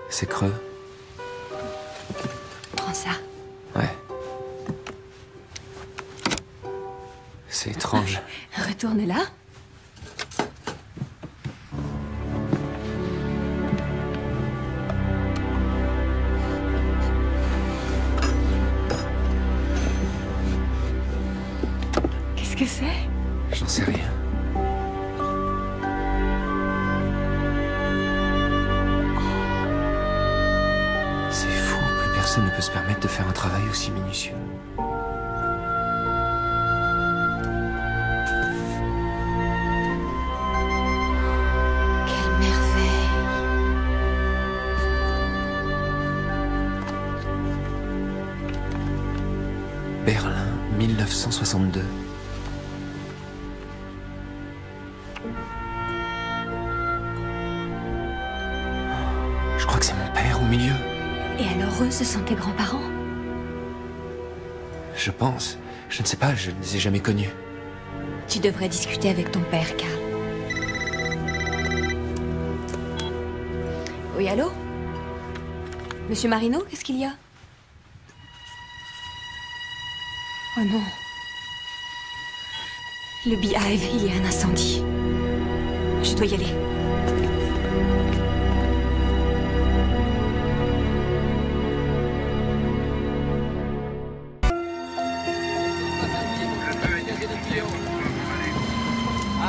C'est creux.
Prends ça.
Ouais. C'est étrange.
Retourne là. Qu'est-ce que c'est?
J'en sais rien. C'est fou, plus personne ne peut se permettre de faire un travail aussi minutieux.
Quelle merveille.
Berlin, 1962. Je crois que c'est mon père au milieu.
Et alors eux, ce sont tes grands-parents?
Je pense. Je ne sais pas, je ne les ai jamais connus.
Tu devrais discuter avec ton père, Karl. Oui, allô? Monsieur Marino, qu'est-ce qu'il y a? Oh non. Le Beehive, il y a un incendie. Je dois y aller.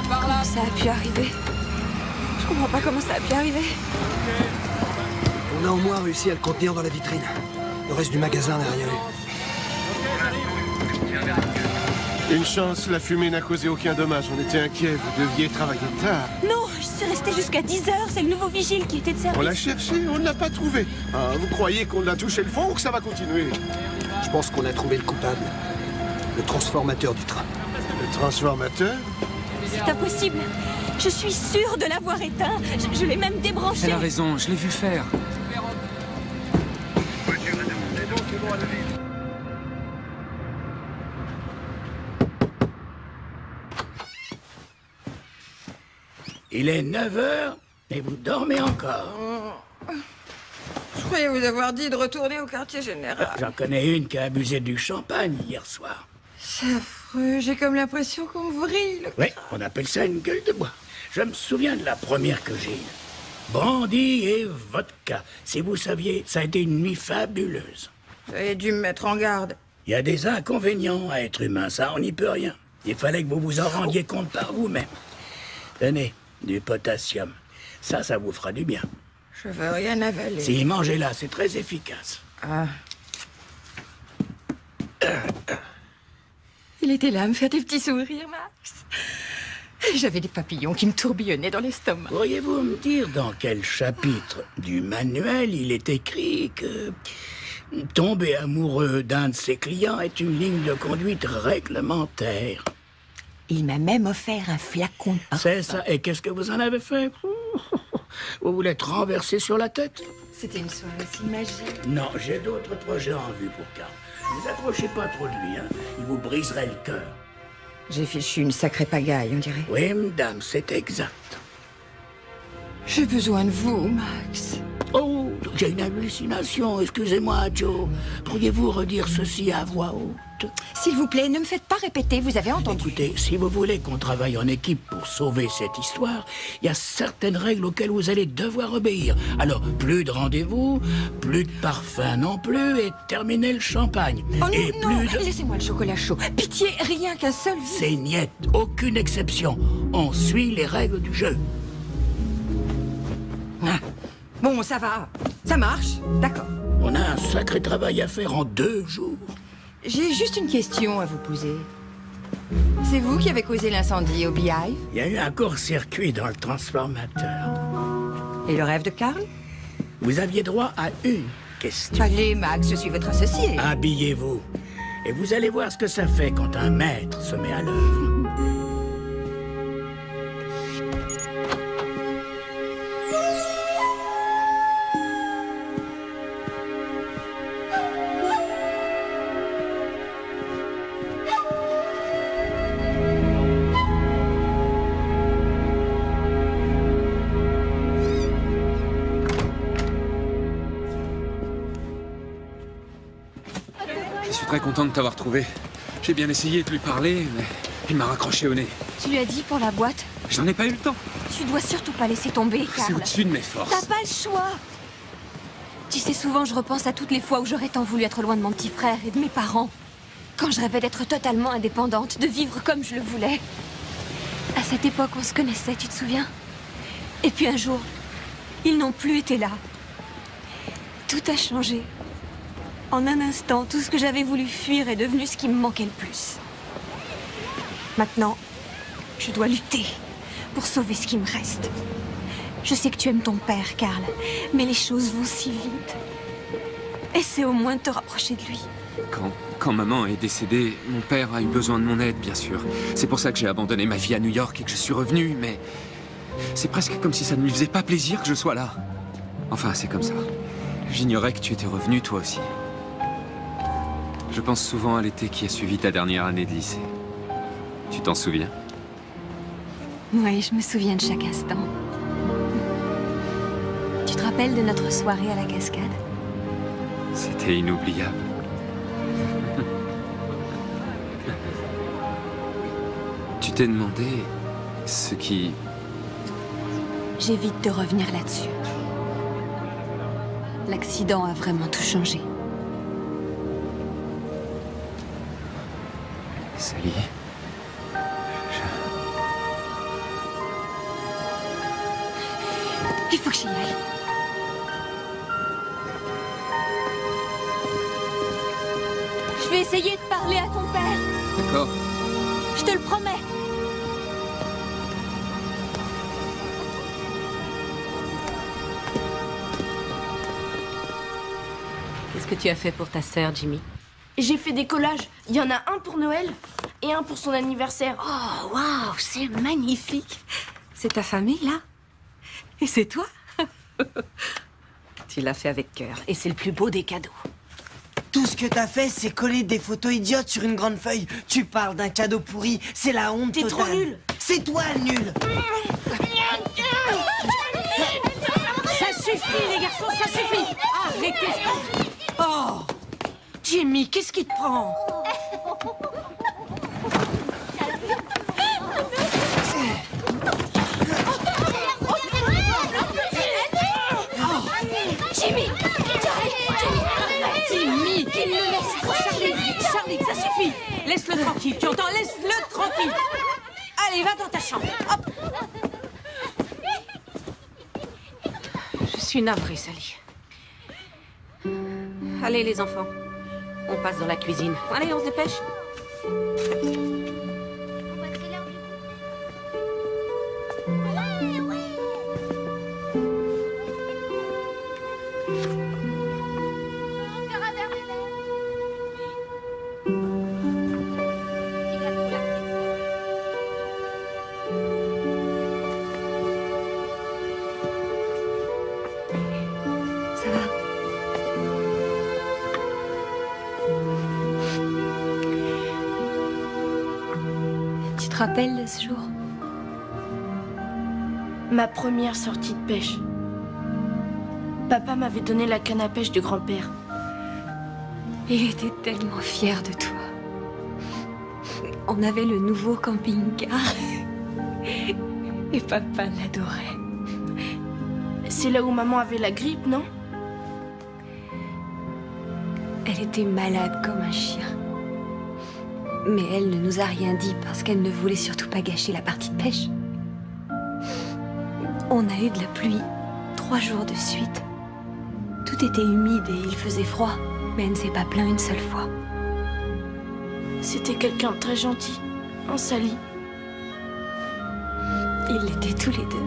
Comment ça a pu arriver? Je comprends pas comment ça a pu arriver.
On a au moins réussi à le contenir dans la vitrine. Le reste du magasin n'a rien eu.
Une chance, la fumée n'a causé aucun dommage. On était inquiets, vous deviez travailler tard.
Non, je suis restée jusqu'à 10 h. C'est le nouveau vigile qui était de service.
On l'a cherché, on ne l'a pas trouvé. Ah, vous croyez qu'on a touché le fond ou que ça va continuer?
Je pense qu'on a trouvé le coupable. Le transformateur du train.
Le transformateur?
C'est impossible. Je suis sûre de l'avoir éteint. Je l'ai même débranché.
Elle a raison, je l'ai vu faire.
Il est 9 h et vous dormez encore.
Je croyais vous avoir dit de retourner au quartier général.
J'en connais une qui a abusé du champagne hier soir.
C'est affreux, j'ai comme l'impression qu'on me vrille.
Oui, on appelle ça une gueule de bois. Je me souviens de la première que j'ai eue. Brandy et vodka. Si vous saviez, ça a été une nuit fabuleuse.
Vous avez dû me mettre en garde.
Il y a des inconvénients à être humain, ça, on n'y peut rien. Il fallait que vous vous en rendiez compte par vous-même. Tenez, du potassium. Ça vous fera du bien.
Je veux rien avaler.
Si, mangez-la, c'est très efficace.
Ah. Il était là à me faire des petits sourires, Max. J'avais des papillons qui me tourbillonnaient dans l'estomac.
Pourriez-vous me dire dans quel chapitre du manuel il est écrit que tomber amoureux d'un de ses clients est une ligne de conduite réglementaire?
Il m'a même offert un flacon de parfum.
C'est ça. Et qu'est-ce que vous en avez fait? Vous voulez être renversé sur la tête?
C'était une soirée si magique.
Non, j'ai d'autres projets en vue pour Karl. Ne vous approchez pas trop de lui, hein. Il vous briserait le cœur.
J'ai fichu une sacrée pagaille, on dirait.
Oui, madame, c'est exact.
J'ai besoin de vous, Max.
Oh, j'ai une hallucination. Excusez-moi, Joe. Pourriez-vous redire ceci à voix haute?
S'il vous plaît, ne me faites pas répéter, vous avez entendu.
Écoutez, si vous voulez qu'on travaille en équipe pour sauver cette histoire, il y a certaines règles auxquelles vous allez devoir obéir. Alors, plus de rendez-vous, plus de parfum non plus, et terminez le champagne.
Oh non,
et
non,
plus de...
laissez-moi le chocolat chaud. Pitié, rien qu'un seul...
C'est niette, aucune exception. On suit les règles du jeu.
Ah. Bon, ça va. Ça marche. D'accord.
On a un sacré travail à faire en 2 jours.
J'ai juste une question à vous poser. C'est vous qui avez causé l'incendie au Beehive?
Il y a eu un court-circuit dans le transformateur.
Et le rêve de Karl?
Vous aviez droit à une question.
Allez, Max, je suis votre associé.
Habillez-vous. Et vous allez voir ce que ça fait quand un maître se met à l'œuvre.
Je suis très content de t'avoir trouvé. J'ai bien essayé de lui parler, mais il m'a raccroché au nez.
Tu lui as dit pour la boîte?
J'en ai pas eu le temps.
Tu dois surtout pas laisser tomber, Karl.
C'est au-dessus de mes forces.
T'as pas le choix. Tu sais, souvent je repense à toutes les fois où j'aurais tant voulu être loin de mon petit frère et de mes parents. Quand je rêvais d'être totalement indépendante, de vivre comme je le voulais. À cette époque, on se connaissait, tu te souviens? Et puis un jour, ils n'ont plus été là. Tout a changé. En un instant, tout ce que j'avais voulu fuir est devenu ce qui me manquait le plus. Maintenant, je dois lutter pour sauver ce qui me reste. Je sais que tu aimes ton père, Karl, mais les choses vont si vite. Essaie au moins de te rapprocher de lui.
Quand maman est décédée, mon père a eu besoin de mon aide, bien sûr. C'est pour ça que j'ai abandonné ma vie à New York et que je suis revenu, mais... c'est presque comme si ça ne lui faisait pas plaisir que je sois là. Enfin, c'est comme ça. J'ignorais que tu étais revenu, toi aussi. Je pense souvent à l'été qui a suivi ta dernière année de lycée. Tu t'en souviens?
Oui, je me souviens de chaque instant. Tu te rappelles de notre soirée à la cascade?
C'était inoubliable. Tu t'es demandé ce qui...
J'évite de revenir là-dessus. L'accident a vraiment tout changé.
Sally...
Il faut que j'y aille. Je vais essayer de parler à ton père.
D'accord.
Je te le promets.
Qu'est-ce que tu as fait pour ta sœur, Jimmy?
J'ai fait des collages. Il y en a un pour Noël et un pour son anniversaire.
Oh, waouh, c'est magnifique. C'est ta famille, là? Et c'est toi? Tu l'as fait avec cœur. Et c'est le plus beau des cadeaux.
Tout ce que t'as fait, c'est coller des photos idiotes sur une grande feuille. Tu parles d'un cadeau pourri, c'est la honte totale.
T'es trop nul.
C'est toi le nul.
Ça suffit, les garçons, ça suffit. Arrêtez. Oh, Jimmy, qu'est-ce qui te prend?
Jimmy!
Jimmy, qu'il le laisse. Charlie, ça suffit. Laisse-le tranquille, tu entends? Laisse-le tranquille. Allez, va dans ta chambre. Hop. Je suis navrée, Sally. Allez, les enfants. On passe dans la cuisine. Allez, on se dépêche.
Tu te rappelles de ce jour?
Ma première sortie de pêche. Papa m'avait donné la canne à pêche du grand-père.
Il était tellement fier de toi. On avait le nouveau camping-car. Et papa l'adorait.
C'est là où maman avait la grippe, non?
Elle était malade comme un chien. Mais elle ne nous a rien dit parce qu'elle ne voulait surtout pas gâcher la partie de pêche. On a eu de la pluie 3 jours de suite. Tout était humide et il faisait froid, mais elle ne s'est pas plainte une seule fois.
C'était quelqu'un de très gentil, un Sally.
Ils l'étaient tous les deux.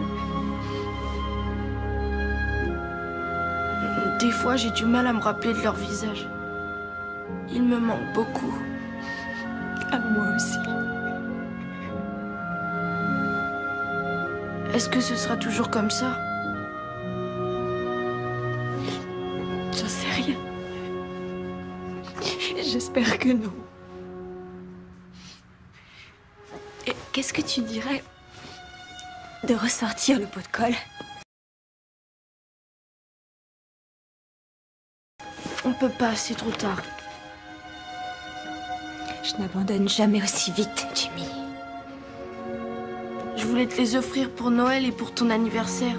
Des fois, j'ai du mal à me rappeler de leur visage. Ils me manquent beaucoup.
À moi aussi.
Est-ce que ce sera toujours comme ça?
J'en sais rien. J'espère que non. Et qu'est-ce que tu dirais de ressortir le pot de colle?
On peut pas, c'est trop tard.
Je n'abandonne jamais aussi vite, Jimmy.
Je voulais te les offrir pour Noël et pour ton anniversaire.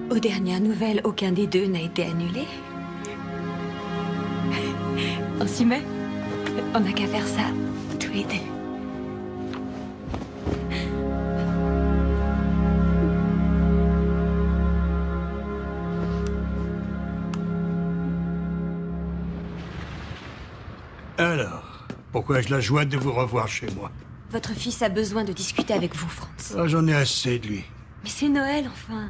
Aux dernières nouvelles, aucun des deux n'a été annulé. On s'y met? On n'a qu'à faire ça, tous les deux.
Alors, pourquoi ai-je la joie de vous revoir chez moi?
Votre fils a besoin de discuter avec vous, Franz.
Ah, j'en ai assez de lui.
Mais c'est Noël, enfin.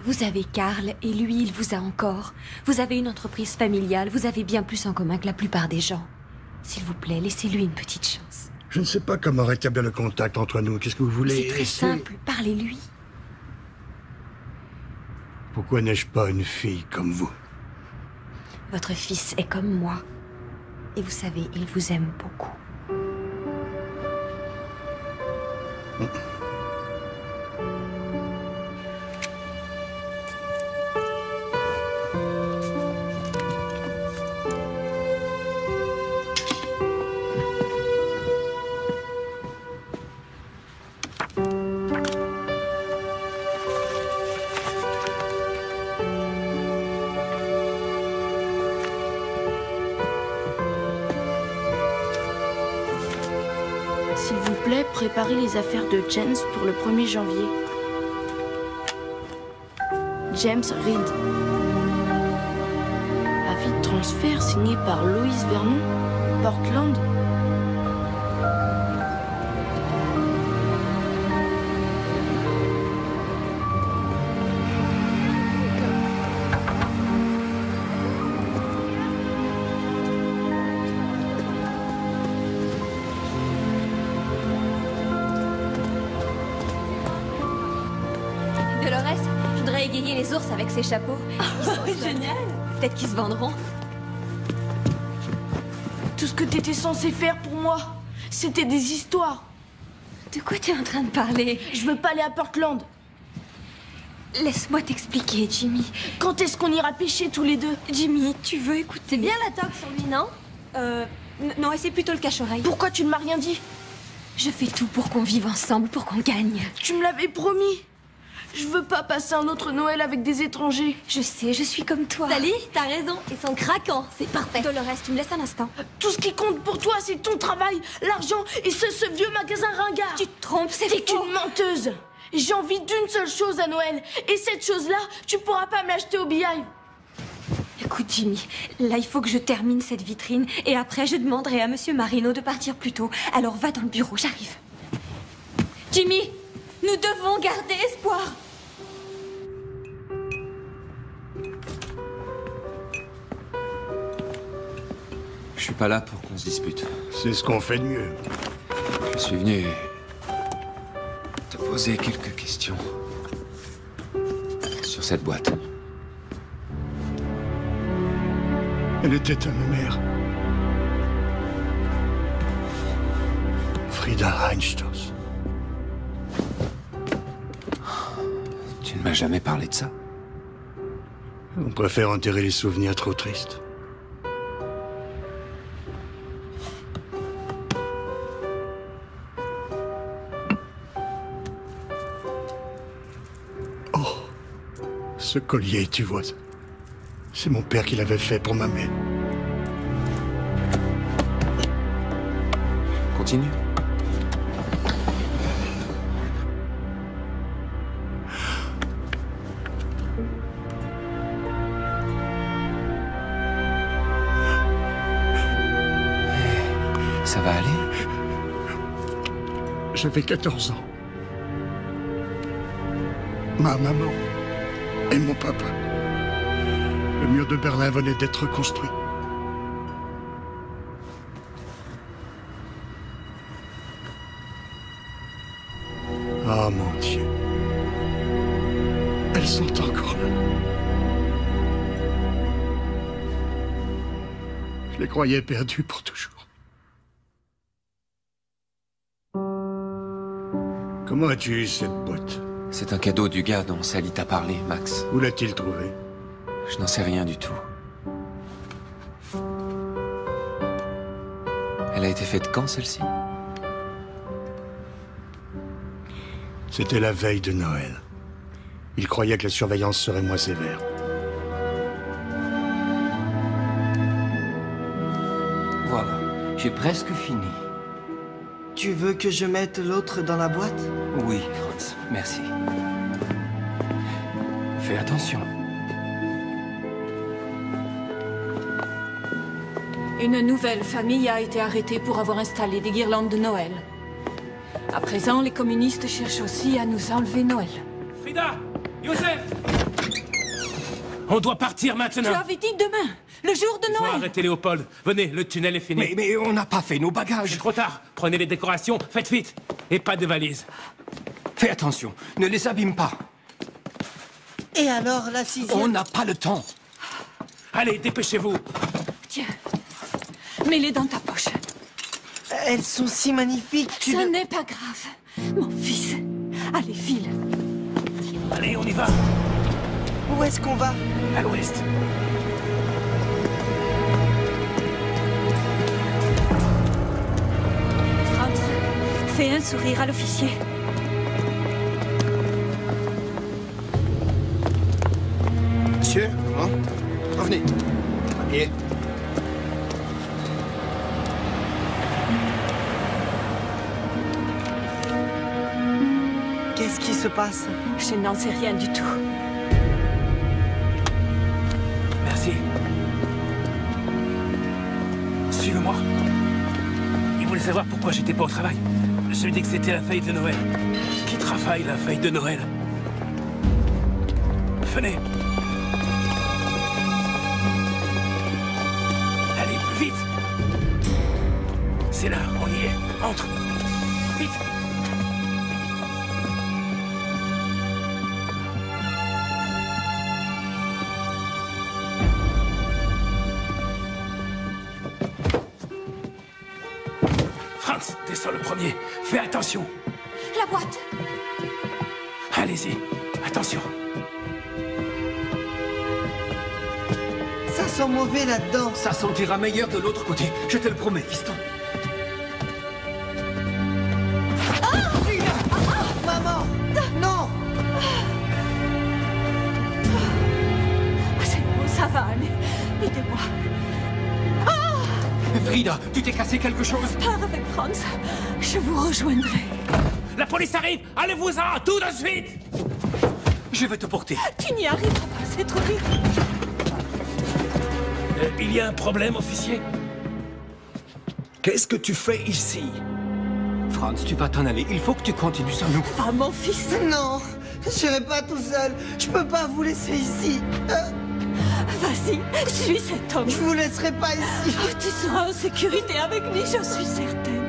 Vous avez Karl, et lui, il vous a encore. Vous avez une entreprise familiale, vous avez bien plus en commun que la plupart des gens. S'il vous plaît, laissez-lui une petite chance.
Je ne sais pas comment rétablir le contact entre nous. Qu'est-ce que vous voulez?
C'est très simple, parlez-lui.
Pourquoi n'ai-je pas une fille comme vous?
Votre fils est comme moi. Et vous savez, il vous aime beaucoup.
S'il vous plaît, préparez les affaires de James pour le 1er janvier. James Reed. Avis de transfert signé par Loïs Vernon, Portland.
Dolores, je voudrais égayer les ours avec ces chapeaux. Génial! Peut-être qu'ils se vendront.
Tout ce que t'étais censé faire pour moi, c'était des histoires.
De quoi tu es en train de parler?
Je veux pas aller à Portland.
Laisse-moi t'expliquer, Jimmy.
Quand est-ce qu'on ira pêcher tous les deux?
Jimmy, tu veux écouter?
C'est bien la toque sur lui, non?
Non, et c'est plutôt le cache-oreille.
Pourquoi tu ne m'as rien dit?
Je fais tout pour qu'on vive ensemble, pour qu'on gagne.
Tu me l'avais promis. Je veux pas passer un autre Noël avec des étrangers.
Je sais, je suis comme toi.
Sally, t'as raison. Ils sont craquants. C'est parfait.
Dolores, tu me laisses un instant.
Tout ce qui compte pour toi, c'est ton travail, l'argent et ce vieux magasin ringard.
Tu te trompes, c'est
T'es
faux.
qu'une menteuse. J'ai envie d'une seule chose à Noël. Et cette chose-là, tu pourras pas me l'acheter au Beehive.
Écoute, Jimmy, là, il faut que je termine cette vitrine. Et après, je demanderai à Monsieur Marino de partir plus tôt. Alors, va dans le bureau, j'arrive. Jimmy, nous devons garder espoir.
suis pas là pour qu'on se dispute.
C'est ce qu'on fait de mieux.
Je suis venu te poser quelques questions sur cette boîte.
Elle était à ma mère. Frida Reinstoss.
Tu ne m'as jamais parlé de ça?
On préfère enterrer les souvenirs trop tristes. Oh, ce collier, tu vois, c'est mon père qui l'avait fait pour ma mère.
Continue. Ça va aller?
J'avais 14 ans. Ma maman et mon papa. Le mur de Berlin venait d'être construit. Ah, mon Dieu. Elles sont encore là. Je les croyais perdues pour toujours. Comment as-tu eu cette boîte?
C'est un cadeau du gars dont Sally t'a parlé, Max.
Où l'a-t-il trouvé?
Je n'en sais rien du tout. Elle a été faite quand, celle-ci?
C'était la veille de Noël. Il croyait que la surveillance serait moins sévère.
Voilà, j'ai presque fini. Tu veux que je mette l'autre dans la boîte?
Oui, Franz, merci. Fais attention.
Une nouvelle famille a été arrêtée pour avoir installé des guirlandes de Noël. À présent, les communistes cherchent aussi à nous enlever Noël.
Frida! Joseph! On doit partir maintenant.
Tu avais dit demain, le jour de Noël.
Arrêtez Léopold. Venez, le tunnel est fini.
Mais on n'a pas fait nos bagages.
C'est trop tard. Prenez les décorations, faites vite. Et pas de valises.
Fais attention, ne les abîme pas.
Et alors, la 6e?
On n'a pas le temps.
Allez, dépêchez-vous.
Tiens, mets-les dans ta poche.
Elles sont si magnifiques.
Ce n'est pas grave, mon fils. Allez, file.
Allez, on y va.
Où est-ce qu'on va?
À l'ouest.
Franz, fais un sourire à l'officier.
Monsieur, comment? Revenez. Papier.
Qu'est-ce qui se passe?
Je n'en sais rien du tout.
Merci. Suivez-moi. Il voulait savoir pourquoi j'étais pas au travail. Je lui ai dit que c'était la veille de Noël. Qui travaille la veille de Noël? Venez. Allez, plus vite. C'est là, on y est. Entre. Vite. Franz, descends le premier. Fais attention.
La boîte.
Allez-y. Attention.
Ça sent mauvais là-dedans.
Ça sentira meilleur de l'autre côté. Je te le promets, fiston.
Maman! Non!
C'est bon, ça va aller. Aidez-moi.
Frida, tu t'es cassé quelque chose?
Pars avec Franz. Je vous rejoindrai.
La police arrive. Allez-vous-en, tout de suite.
Je vais te porter.
Tu n'y arriveras pas, c'est trop vite.
Il y a un problème, officier?
Qu'est-ce que tu fais ici? Franz, tu vas t'en aller. Il faut que tu continues sans nous.
Va, mon fils.
Non, j'irai pas tout seul. Je peux pas vous laisser ici.
Vas-y, suis cet homme.
Je vous laisserai pas ici.
Tu seras en sécurité avec lui, j'en suis certaine.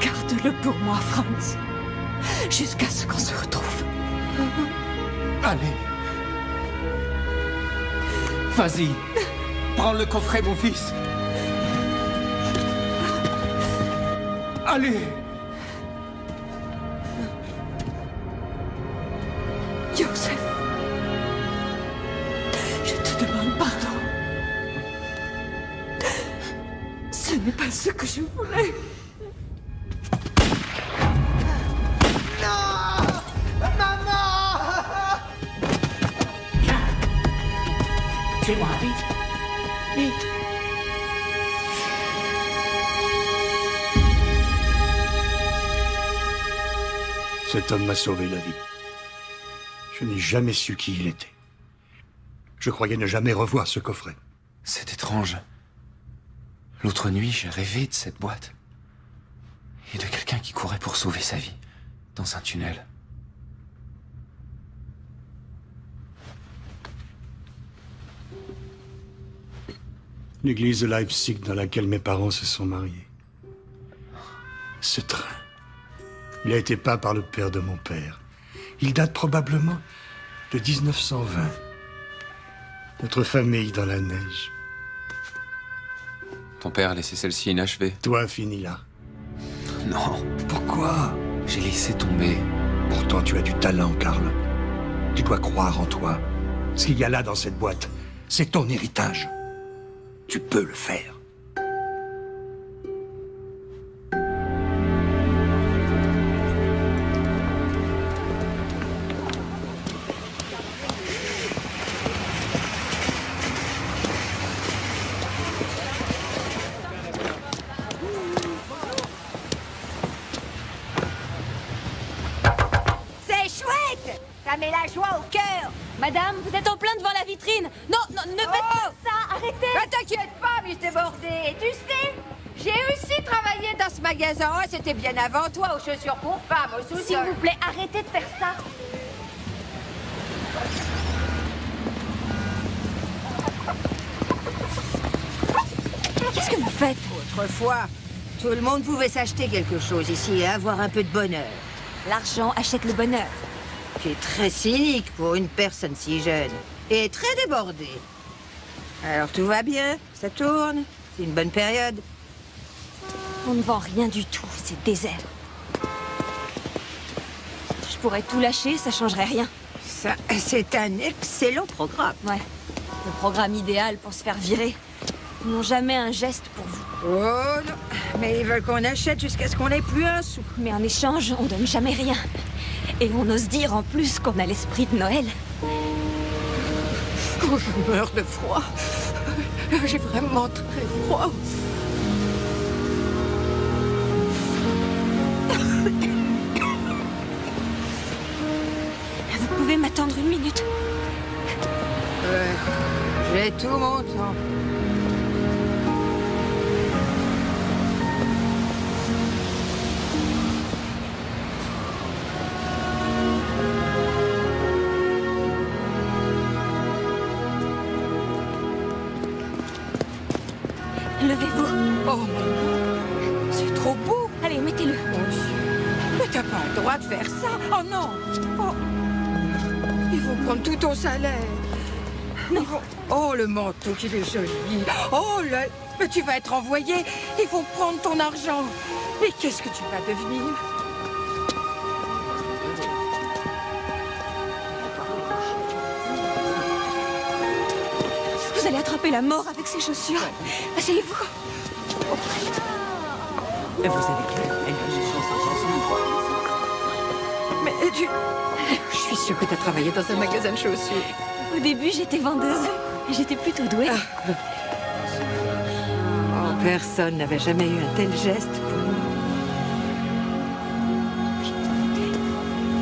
Garde-le pour moi, Franz. Jusqu'à ce qu'on se retrouve.
Allez. Vas-y. Prends le coffret, mon fils. Allez.
Joseph, je te demande pardon. Ce n'est pas ce que je voulais.
Non! Maman!
Viens. Suis-moi, vite. Vite.
Cet homme m'a sauvé la vie. Je n'ai jamais su qui il était. Je croyais ne jamais revoir ce coffret.
C'est étrange. L'autre nuit, j'ai rêvé de cette boîte. Et de quelqu'un qui courait pour sauver sa vie. Dans un tunnel.
L'église de Leipzig dans laquelle mes parents se sont mariés. Ce train. Il a été peint par le père de mon père. Il date probablement de 1920. Notre famille dans la neige.
Ton père a laissé celle-ci inachevée.
Toi, fini là.
Non.
Pourquoi?
J'ai laissé tomber.
Pourtant, tu as du talent, Karl. Tu dois croire en toi. Ce qu'il y a là dans cette boîte, c'est ton héritage. Tu peux le faire.
Met la joie au cœur.
Madame, vous êtes en plein devant la vitrine. Non, non, ne faites pas ça, arrêtez.
Ne t'inquiète pas, Miss Débordée. Tu sais, j'ai aussi travaillé dans ce magasin. Oh, c'était bien avant toi, aux chaussures pour femmes, au sous-sol.
S'il vous plaît, arrêtez de faire ça. Qu'est-ce que vous faites?
Autrefois, tout le monde pouvait s'acheter quelque chose ici et avoir un peu de bonheur.
L'argent achète le bonheur.
Tu es très cynique pour une personne si jeune. Et très débordée. Alors tout va bien, ça tourne, c'est une bonne période.
On ne vend rien du tout, c'est désert. Je pourrais tout lâcher, ça changerait rien.
Ça, c'est un excellent programme.
Ouais, le programme idéal pour se faire virer. Ils n'ont jamais un geste pour vous.
Oh non, mais ils veulent qu'on achète jusqu'à ce qu'on n'ait plus un sou.
Mais en échange, on donne jamais rien. Et on ose dire en plus qu'on a l'esprit de Noël.
Oh, je meurs de froid. J'ai vraiment très froid.
Vous pouvez m'attendre une minute?
J'ai tout mon temps.
Levez-vous.
Oh, c'est trop beau.
Allez, mettez-le.
Mais t'as pas le droit de faire ça. Oh non. Oh. Ils vont prendre tout ton salaire.
Non.
Oh, le manteau qu'il est joli. Oh, là. Mais tu vas être envoyé. Ils vont prendre ton argent. Mais qu'est-ce que tu vas devenir?
Vous allez attraper la mort avec ces chaussures. Asseyez-vous.
Vous avez quelque
Mais je suis sûre que tu as travaillé dans un magasin de chaussures.
Au début, j'étais vendeuse. Et j'étais plutôt douée.
Oh, personne n'avait jamais eu un tel geste pour moi.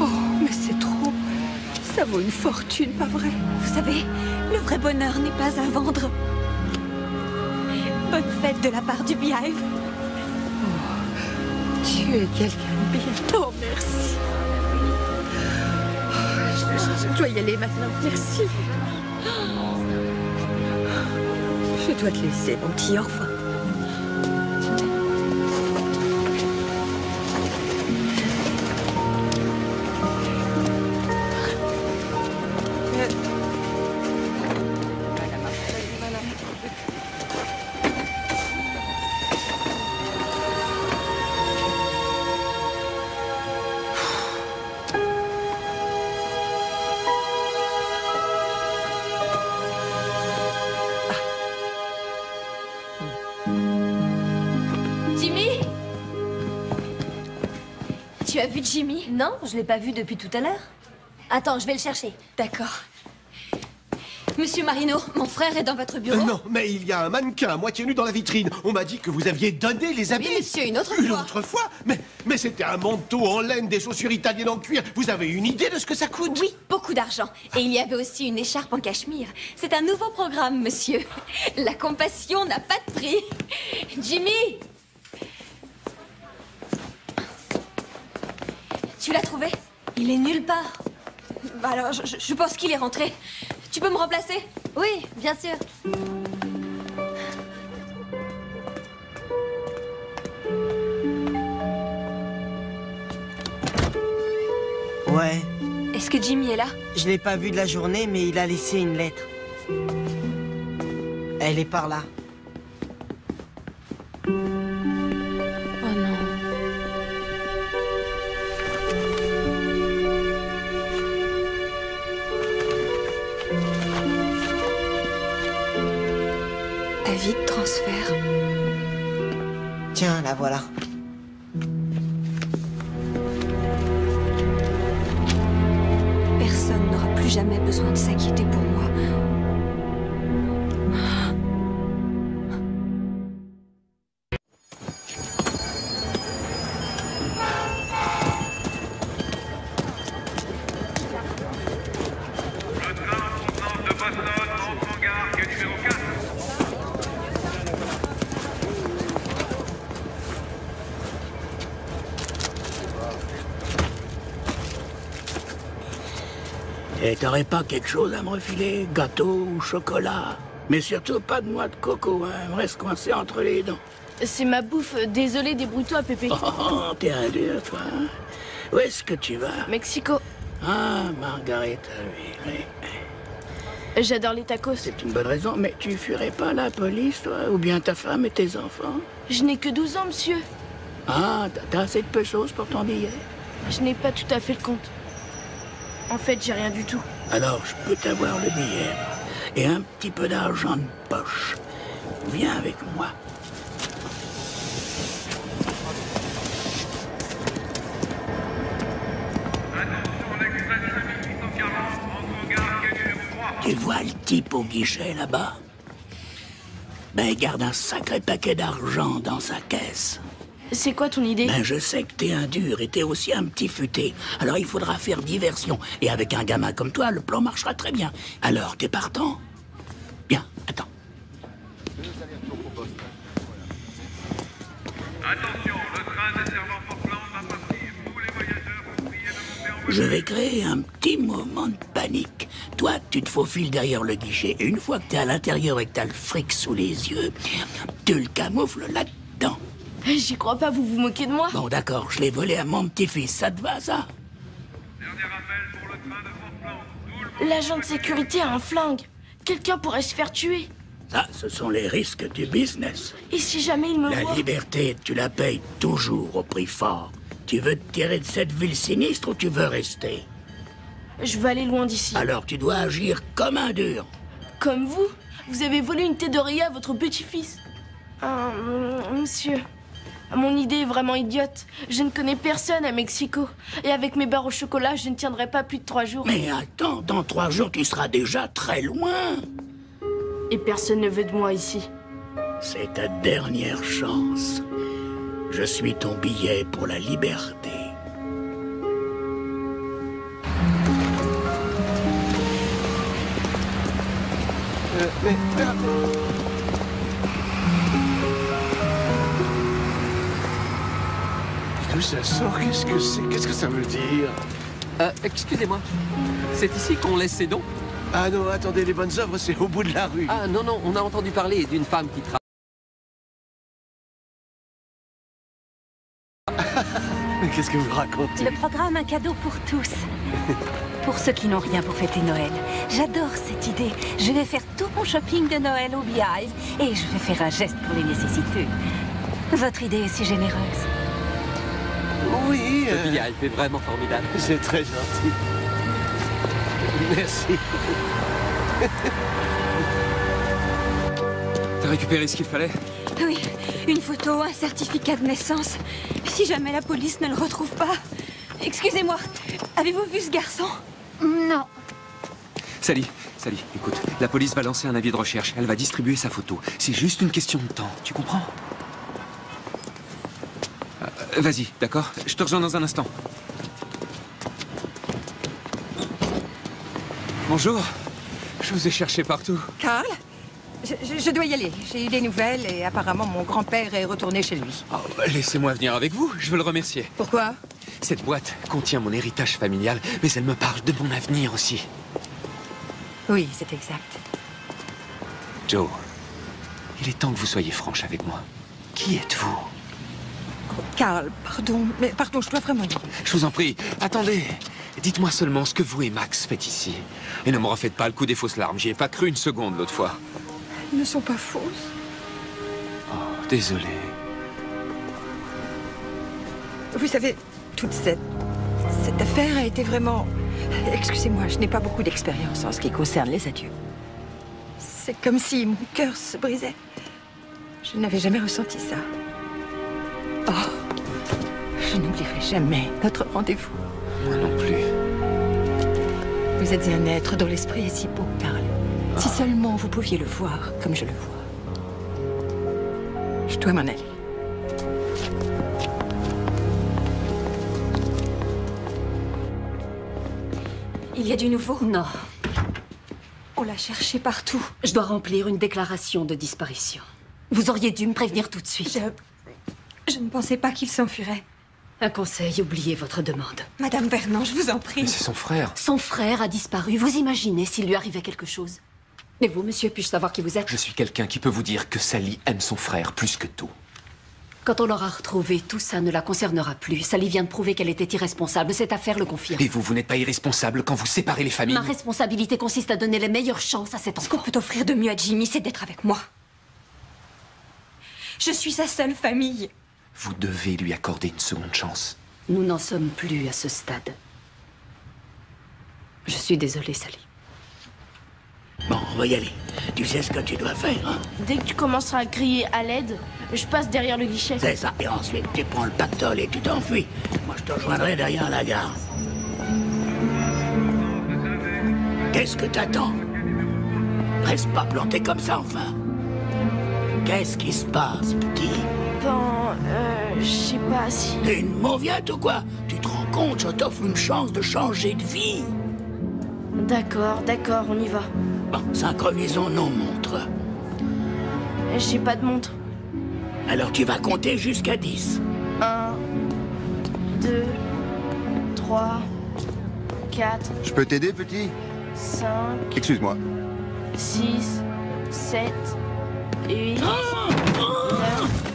Oh, mais c'est trop. Ça vaut une fortune, pas vrai?
Vous savez, le vrai bonheur n'est pas à vendre. Bonne fête de la part du Beehive.
Oh, tu es quelqu'un de bien. Oh, merci.
dois y aller maintenant. Merci.
Je dois te laisser, mon petit. Au revoir.
Tu as vu Jimmy?
Non, je l'ai pas vu depuis tout à l'heure. Attends, je vais le chercher.
D'accord. Monsieur Marino, mon frère est dans votre bureau?
Non, mais il y a un mannequin à moitié nu dans la vitrine. On m'a dit que vous aviez donné les habits.
Oui, monsieur, une autre fois.
Une autre fois? Mais c'était un manteau en laine, des chaussures italiennes en cuir. Vous avez une idée de ce que ça coûte?
Oui, beaucoup d'argent. Et il y avait aussi une écharpe en cachemire. C'est un nouveau programme, monsieur. La compassion n'a pas de prix. Jimmy! Tu l'as trouvé?
Il est nulle part.
Bah alors, je pense qu'il est rentré. Tu peux me remplacer?
Oui, bien sûr.
Ouais.
Est-ce que Jimmy est là?
Je l'ai pas vu de la journée, mais il a laissé une lettre. Elle est par là.
Oh non. Avis de transfert.
Tiens, la voilà.
Personne n'aura plus jamais besoin de s'inquiéter pour moi.
Et t'aurais pas quelque chose à me refiler? Gâteau ou chocolat? Mais surtout pas de noix de coco, hein. Elle me reste coincé entre les dents.
C'est ma bouffe. Désolé, débrouille-toi, Pépé.
Oh, t'es un dur, toi. Hein. Où est-ce que tu vas?
Mexico.
Ah, Margaritaville, oui.
J'adore les tacos.
C'est une bonne raison, mais tu fuirais pas la police, toi? Ou bien ta femme et tes enfants?
Je n'ai que 12 ans, monsieur.
Ah, t'as assez de pesos pour ton billet?
Je n'ai pas tout à fait le compte. En fait, j'ai rien du tout.
Alors, je peux t'avoir le billet. Et un petit peu d'argent de poche. Viens avec moi. Tu vois le type au guichet là-bas? Ben, il garde un sacré paquet d'argent dans sa caisse.
C'est quoi ton idée?
Ben, je sais que t'es un dur et t'es aussi un petit futé. Alors il faudra faire diversion. Et avec un gamin comme toi, le plan marchera très bien. Alors, t'es partant? Bien, attends.
Attention, le train desservant Portland va partir. Tous les voyageurs vous priez de monter en voiture.
Je vais créer un petit moment de panique. Toi, tu te faufiles derrière le guichet. Et une fois que t'es à l'intérieur et que t'as le fric sous les yeux, tu le camoufles là-dedans.
J'y crois pas, vous vous moquez de moi?
Bon, d'accord, je l'ai volé à mon petit-fils. Ça te va, ça?
L'agent de sécurité a un flingue. Quelqu'un pourrait se faire tuer.
Ça, ce sont les risques du business.
Et si jamais il me
La
voit?
liberté, tu la payes toujours au prix fort. Tu veux te tirer de cette ville sinistre ou tu veux rester?
Je veux aller loin d'ici.
Alors tu dois agir comme un dur.
Comme vous? Vous avez volé une tête d'oreiller à votre petit-fils. Monsieur, mon idée est vraiment idiote. Je ne connais personne à Mexico. Et avec mes barres au chocolat, je ne tiendrai pas plus de 3 jours.
Mais attends, dans 3 jours, tu seras déjà très loin.
Et personne ne veut de moi ici.
C'est ta dernière chance. Je suis ton billet pour la liberté.
D'où ça sort? Qu'est-ce que c'est? Qu'est-ce que ça veut dire?
Excusez-moi. C'est ici qu'on laisse ses dons?
Ah non, attendez, les bonnes œuvres, c'est au bout de la rue.
Ah non, non, on a entendu parler d'une femme qui travaille.
Mais qu'est-ce que vous racontez?
Le programme Un cadeau pour tous. Pour ceux qui n'ont rien pour fêter Noël. J'adore cette idée. Je vais faire tout mon shopping de Noël au Beehive et je vais faire un geste pour les nécessiteux. Votre idée est si généreuse.
Oui.
Le Beehive est vraiment formidable.
C'est très gentil. Merci.
T'as récupéré ce qu'il fallait?
Oui, une photo, un certificat de naissance. Si jamais la police ne le retrouve pas. Excusez-moi, avez-vous vu ce garçon?
Non.
Sally, écoute, la police va lancer un avis de recherche. Elle va distribuer sa photo. C'est juste une question de temps, tu comprends? Vas-y, d'accord? Je te rejoins dans un instant. Bonjour. Je vous ai cherché partout.
Carl, je dois y aller. J'ai eu des nouvelles et apparemment mon grand-père est retourné chez lui.
Oh, laissez-moi venir avec vous, je veux le remercier.
Pourquoi?
Cette boîte contient mon héritage familial, mais elle me parle de mon avenir aussi.
Oui, c'est exact.
Joe, il est temps que vous soyez franche avec moi. Qui êtes-vous?
Carl, pardon, mais pardon, je dois vraiment y aller.
Je vous en prie, attendez. Dites-moi seulement ce que vous et Max faites ici. Et ne me refaites pas le coup des fausses larmes, j'y ai pas cru une seconde l'autre fois.
Elles ne sont pas fausses.
Oh, désolé.
Vous savez, toute cette affaire a été vraiment... Excusez-moi, je n'ai pas beaucoup d'expérience en ce qui concerne les adieux. C'est comme si mon cœur se brisait. Je n'avais jamais ressenti ça. Oh, je n'oublierai jamais notre rendez-vous.
Moi non plus.
Vous êtes un être dont l'esprit est si beau, Carl. Si seulement vous pouviez le voir comme je le vois. Je dois m'en aller.
Il y a du nouveau?
Non.
On l'a cherché partout.
Je dois remplir une déclaration de disparition. Vous auriez dû me prévenir tout de suite.
Je ne pensais pas qu'il s'enfuirait.
Un conseil, oubliez votre demande.
Madame Vernon, je vous en prie.
Mais c'est son frère.
Son frère a disparu. Vous imaginez s'il lui arrivait quelque chose? Et vous, monsieur, puis-je savoir qui vous êtes?
Je suis quelqu'un qui peut vous dire que Sally aime son frère plus que tout.
Quand on l'aura retrouvé, tout ça ne la concernera plus. Sally vient de prouver qu'elle était irresponsable. Cette affaire le confirme.
Et vous n'êtes pas irresponsable quand vous séparez les familles?
Ma responsabilité consiste à donner les meilleures chances à cet enfant.
Ce qu'on peut offrir de mieux à Jimmy, c'est d'être avec moi. Je suis sa seule famille.
Vous devez lui accorder une seconde chance.
Nous n'en sommes plus à ce stade. Je suis désolée, Sally.
Bon, on va y aller. Tu sais ce que tu dois faire, hein?
Dès que tu commenceras à crier à l'aide, je passe derrière le guichet.
C'est ça. Et ensuite, tu prends le pactole et tu t'enfuis. Moi, je te rejoindrai derrière la gare. Qu'est-ce que t'attends? Reste pas planté comme ça, enfin. Qu'est-ce qui se passe, petit?
Je sais pas si...
T'es une mauviette ou quoi? Tu te rends compte, je t'offre une chance de changer de vie.
D'accord, on y va.
Bon, synchronisons nos montres.
J'ai pas de montre.
Alors tu vas compter jusqu'à 10.
1, 2, 3, 4...
Je peux t'aider, petit?
5...
Excuse-moi.
6, 7, 8...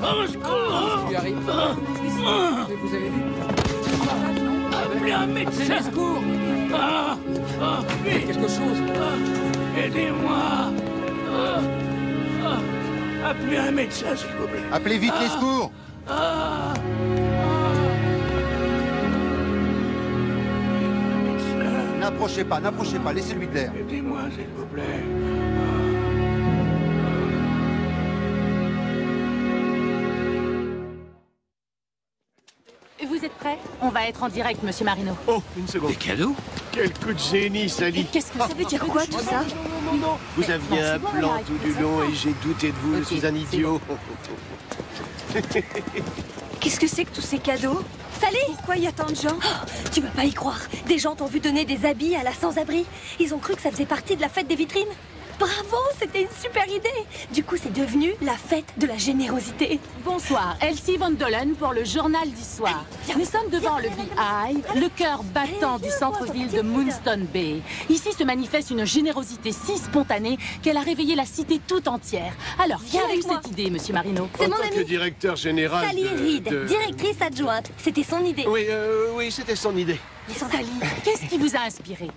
Au secours!
Tu arrives. Vous avez vu?
Appelez un médecin!
C'est les secours!
Quelque chose! Aidez-moi! Appelez un médecin, s'il vous plaît!
Appelez vite les secours! N'approchez pas, laissez-lui de l'air.
Aidez-moi, s'il vous plaît!
Vous êtes prêts? On va être en direct, monsieur Marino.
Oh, une seconde.
Des cadeaux?
Quel coup de génie, Sally.
Qu'est-ce que ça veut dire quoi, tout ça?
Non. Vous aviez un plan tout du long et j'ai douté de vous, je suis un idiot.
Qu'est-ce que c'est que tous ces cadeaux?
Sally!
Pourquoi il y a tant de gens?
Oh, tu vas pas y croire. Des gens t'ont vu donner des habits à la sans-abri. Ils ont cru que ça faisait partie de la fête des vitrines. Bravo, c'était une super idée. Du coup, c'est devenu la fête de la générosité.
Bonsoir, Elsie Von Dolen pour le journal d'histoire. Nous sommes devant le Beehive, le cœur battant du centre-ville de Moonstone Bay. Ici se manifeste une générosité si spontanée qu'elle a réveillé la cité tout entière. Alors, qui a eu cette idée, monsieur Marino?
C'est mon
En tant que
ami
directeur général
Sally Reed, directrice adjointe. C'était son idée.
Oui, oui, c'était son idée.
Sally, qu'est-ce qui vous a inspiré?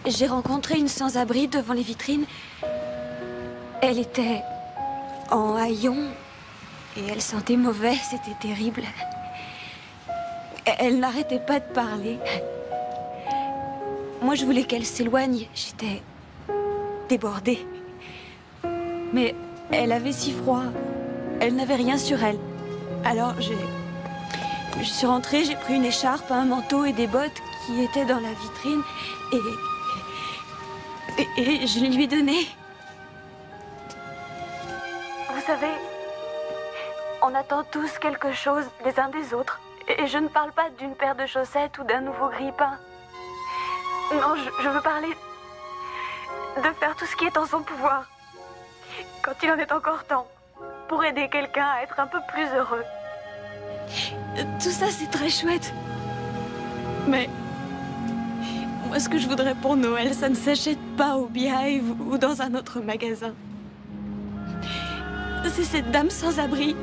J'ai rencontré une sans-abri devant les vitrines. Elle était en haillons et elle sentait mauvais, c'était terrible. Elle n'arrêtait pas de parler. Moi, je voulais qu'elle s'éloigne, j'étais débordée. Mais elle avait si froid, elle n'avait rien sur elle. Alors je suis rentrée, j'ai pris une écharpe, un manteau et des bottes qui étaient dans la vitrine et je lui ai donné. Vous savez, on attend tous quelque chose les uns des autres. Et je ne parle pas d'une paire de chaussettes ou d'un nouveau grille-pain. Non, je veux parler de faire tout ce qui est en son pouvoir, quand il en est encore temps, pour aider quelqu'un à être un peu plus heureux. Tout ça, c'est très chouette. Mais moi, ce que je voudrais pour Noël, ça ne s'achète pas au Beehive ou dans un autre magasin. C'est cette dame sans abri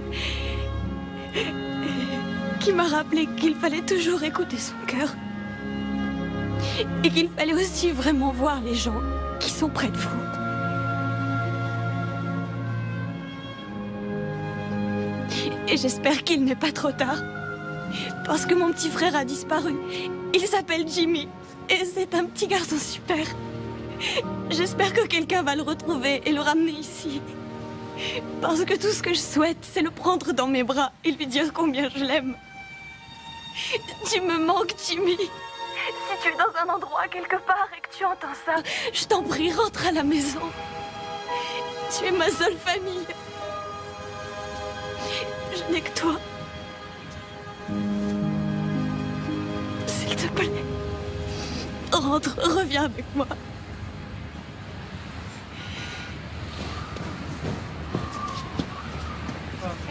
qui m'a rappelé qu'il fallait toujours écouter son cœur. Et qu'il fallait aussi vraiment voir les gens qui sont près de vous. Et j'espère qu'il n'est pas trop tard. Parce que mon petit frère a disparu. Il s'appelle Jimmy. Et c'est un petit garçon super. J'espère que quelqu'un va le retrouver et le ramener ici. Parce que tout ce que je souhaite, c'est le prendre dans mes bras et lui dire combien je l'aime. Tu me manques, Jimmy. Si tu es dans un endroit quelque part et que tu entends ça, je t'en prie, rentre à la maison. Tu es ma seule famille. Je n'ai que toi. S'il te plaît, rentre, reviens avec moi.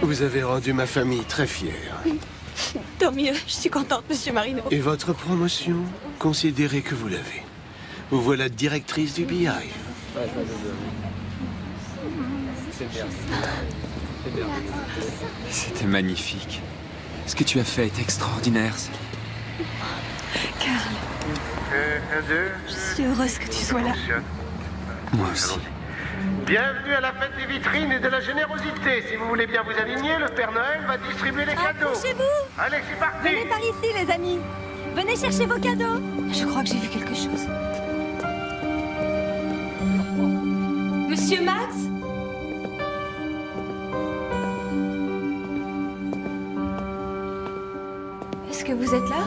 Vous avez rendu ma famille très fière.
Tant mieux, je suis contente, monsieur Marino.
Et votre promotion, considérez que vous l'avez. Vous voilà directrice du Beehive.
C'était magnifique. Ce que tu as fait est extraordinaire.
Karl, je suis heureuse que tu sois là.
Moi aussi.
Bienvenue à la fête des vitrines et de la générosité. Si vous voulez bien vous aligner, le Père Noël va distribuer les cadeaux.
Approchez-vous.
Allez, c'est parti.
Venez par ici, les amis. Venez chercher vos cadeaux.
Je crois que j'ai vu quelque chose. Monsieur Max? Est-ce que vous êtes là?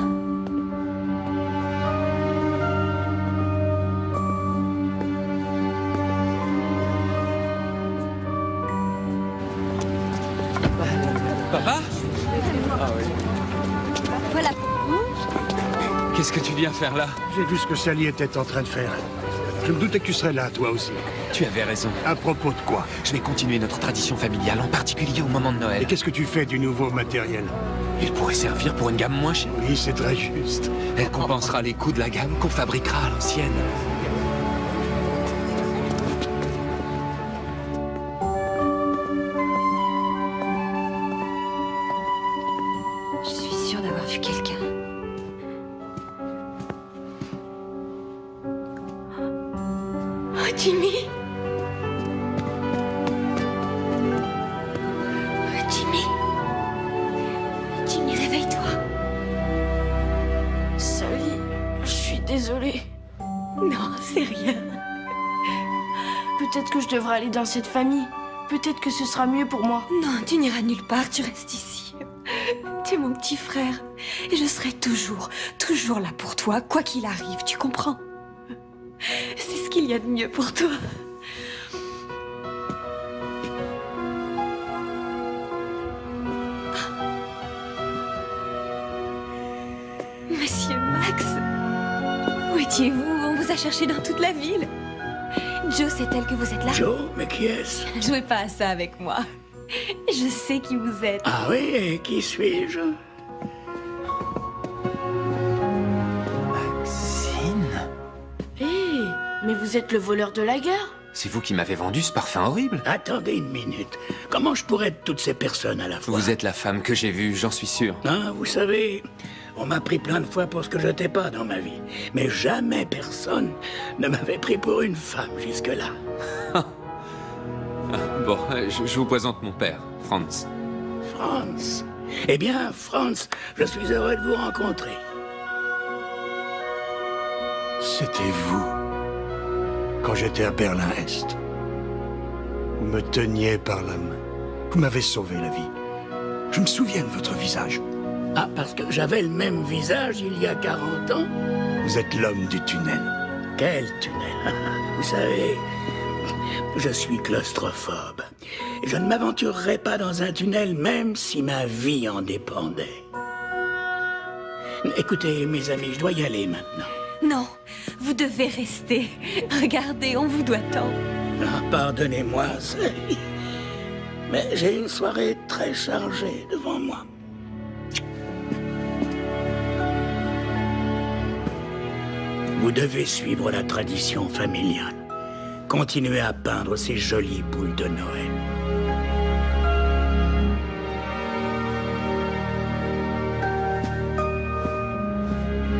Papa?
Voilà pour vous.
Qu'est-ce que tu viens faire là?
J'ai vu ce que Sally était en train de faire. Je me doutais que tu serais là, toi aussi.
Tu avais raison.
À propos de quoi?
Je vais continuer notre tradition familiale, en particulier au moment de Noël.
Et qu'est-ce que tu fais du nouveau matériel?
Il pourrait servir pour une gamme moins chère.
Oui, c'est très juste.
Elle compensera les coûts de la gamme qu'on fabriquera à l'ancienne.
Je suis sûre d'avoir vu quelqu'un. Oh, Jimmy! Oh, Jimmy! Jimmy, réveille-toi.
Sally, je suis désolée.
Non, c'est rien.
Peut-être que je devrais aller dans cette famille. Peut-être que ce sera mieux pour moi.
Non, tu n'iras nulle part, tu restes ici. Tu es mon petit frère. Et je serai toujours, toujours là pour toi, quoi qu'il arrive, tu comprends? C'est ce qu'il y a de mieux pour toi. Monsieur Max, où étiez-vous? On vous a cherché dans toute la ville. Joe, c'est elle que vous êtes là?
Joe? Mais qui est-ce?
Jouez pas à ça avec moi. Je sais qui vous êtes.
Ah oui, et qui suis-je?
Maxine?
Hé, mais vous êtes le voleur de la gare?
C'est vous qui m'avez vendu ce parfum horrible?
Attendez une minute. Comment je pourrais être toutes ces personnes à la fois?
Vous êtes la femme que j'ai vue, j'en suis sûr.
Hein, vous savez, on m'a pris plein de fois pour ce que j'étais pas dans ma vie. Mais jamais personne ne m'avait pris pour une femme jusque-là.
Bon, je vous présente mon père, Franz.
Franz? Eh bien, Franz, je suis heureux de vous rencontrer.
C'était vous, quand j'étais à Berlin-Est. Vous me teniez par la main. Vous m'avez sauvé la vie. Je me souviens de votre visage.
Ah, parce que j'avais le même visage il y a 40 ans?
Vous êtes l'homme du tunnel.
Quel tunnel? Vous savez, je suis claustrophobe. Et je ne m'aventurerai pas dans un tunnel même si ma vie en dépendait. Écoutez, mes amis, je dois y aller maintenant.
Non, vous devez rester. Regardez, on vous doit tant.
Ah, pardonnez-moi, mais j'ai une soirée très chargée devant moi. Vous devez suivre la tradition familiale. Continuez à peindre ces jolies boules de Noël.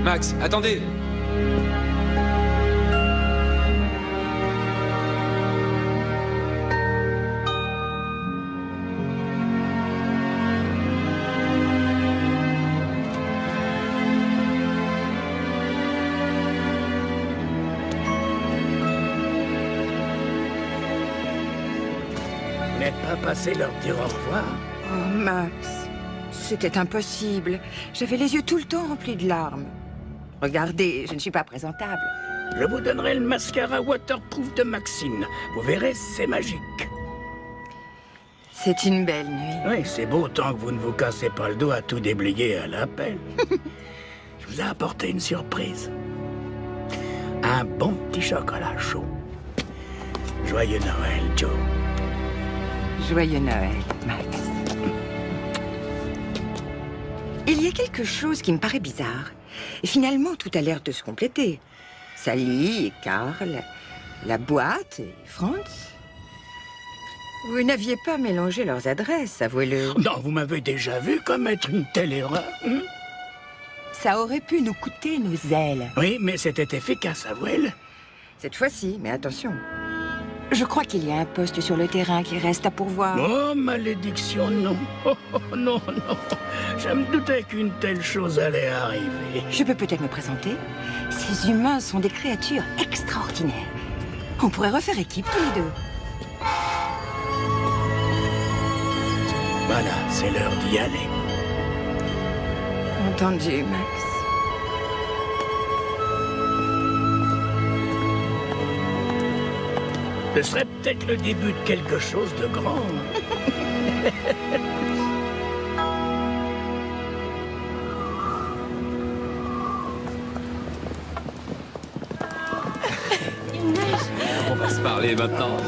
Max, attendez!
Vous n'êtes pas passé leur dire au revoir?
Oh, Max, c'était impossible. J'avais les yeux tout le temps remplis de larmes. Regardez, je ne suis pas présentable.
Je vous donnerai le mascara waterproof de Maxine. Vous verrez, c'est magique.
C'est une belle nuit.
Oui, c'est beau tant que vous ne vous cassez pas le dos à tout déblayer à l'appel. Je vous ai apporté une surprise. Un bon petit chocolat chaud. Joyeux Noël, Joe.
Joyeux Noël, Max. Il y a quelque chose qui me paraît bizarre. Et finalement, tout a l'air de se compléter. Sally et Karl, la boîte et Franz. Vous n'aviez pas mélangé leurs adresses, avouez-le.
Non, vous m'avez déjà vu commettre une telle erreur.
Ça aurait pu nous coûter nos ailes.
Oui, mais c'était efficace, avouez-le.
Cette fois-ci, mais attention. Je crois qu'il y a un poste sur le terrain qui reste à pourvoir.
Oh, malédiction, non. Oh, non, non. Je me doutais qu'une telle chose allait arriver.
Je peux peut-être me présenter. Ces humains sont des créatures extraordinaires. On pourrait refaire équipe tous les deux.
Voilà, c'est l'heure d'y aller.
Entendu, Max.
Ce serait peut-être le début de quelque chose de grand.
On va se parler maintenant.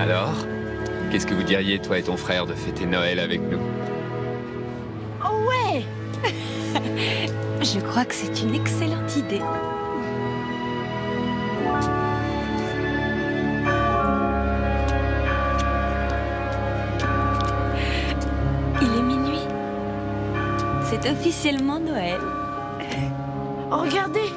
Alors, qu'est-ce que vous diriez, toi et ton frère, de fêter Noël avec nous?
Oh ouais. Je crois que c'est une excellente idée. Il est minuit. C'est officiellement Noël.
Oh, regardez!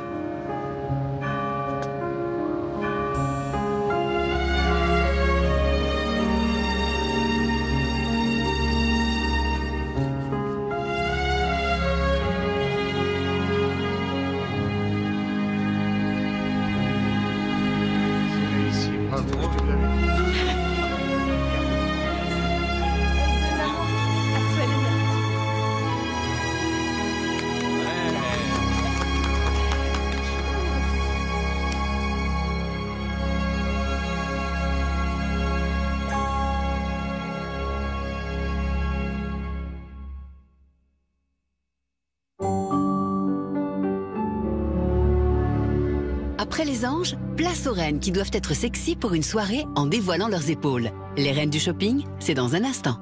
Après les anges, place aux reines qui doivent être sexy pour une soirée en dévoilant leurs épaules. Les reines du shopping, c'est dans un instant.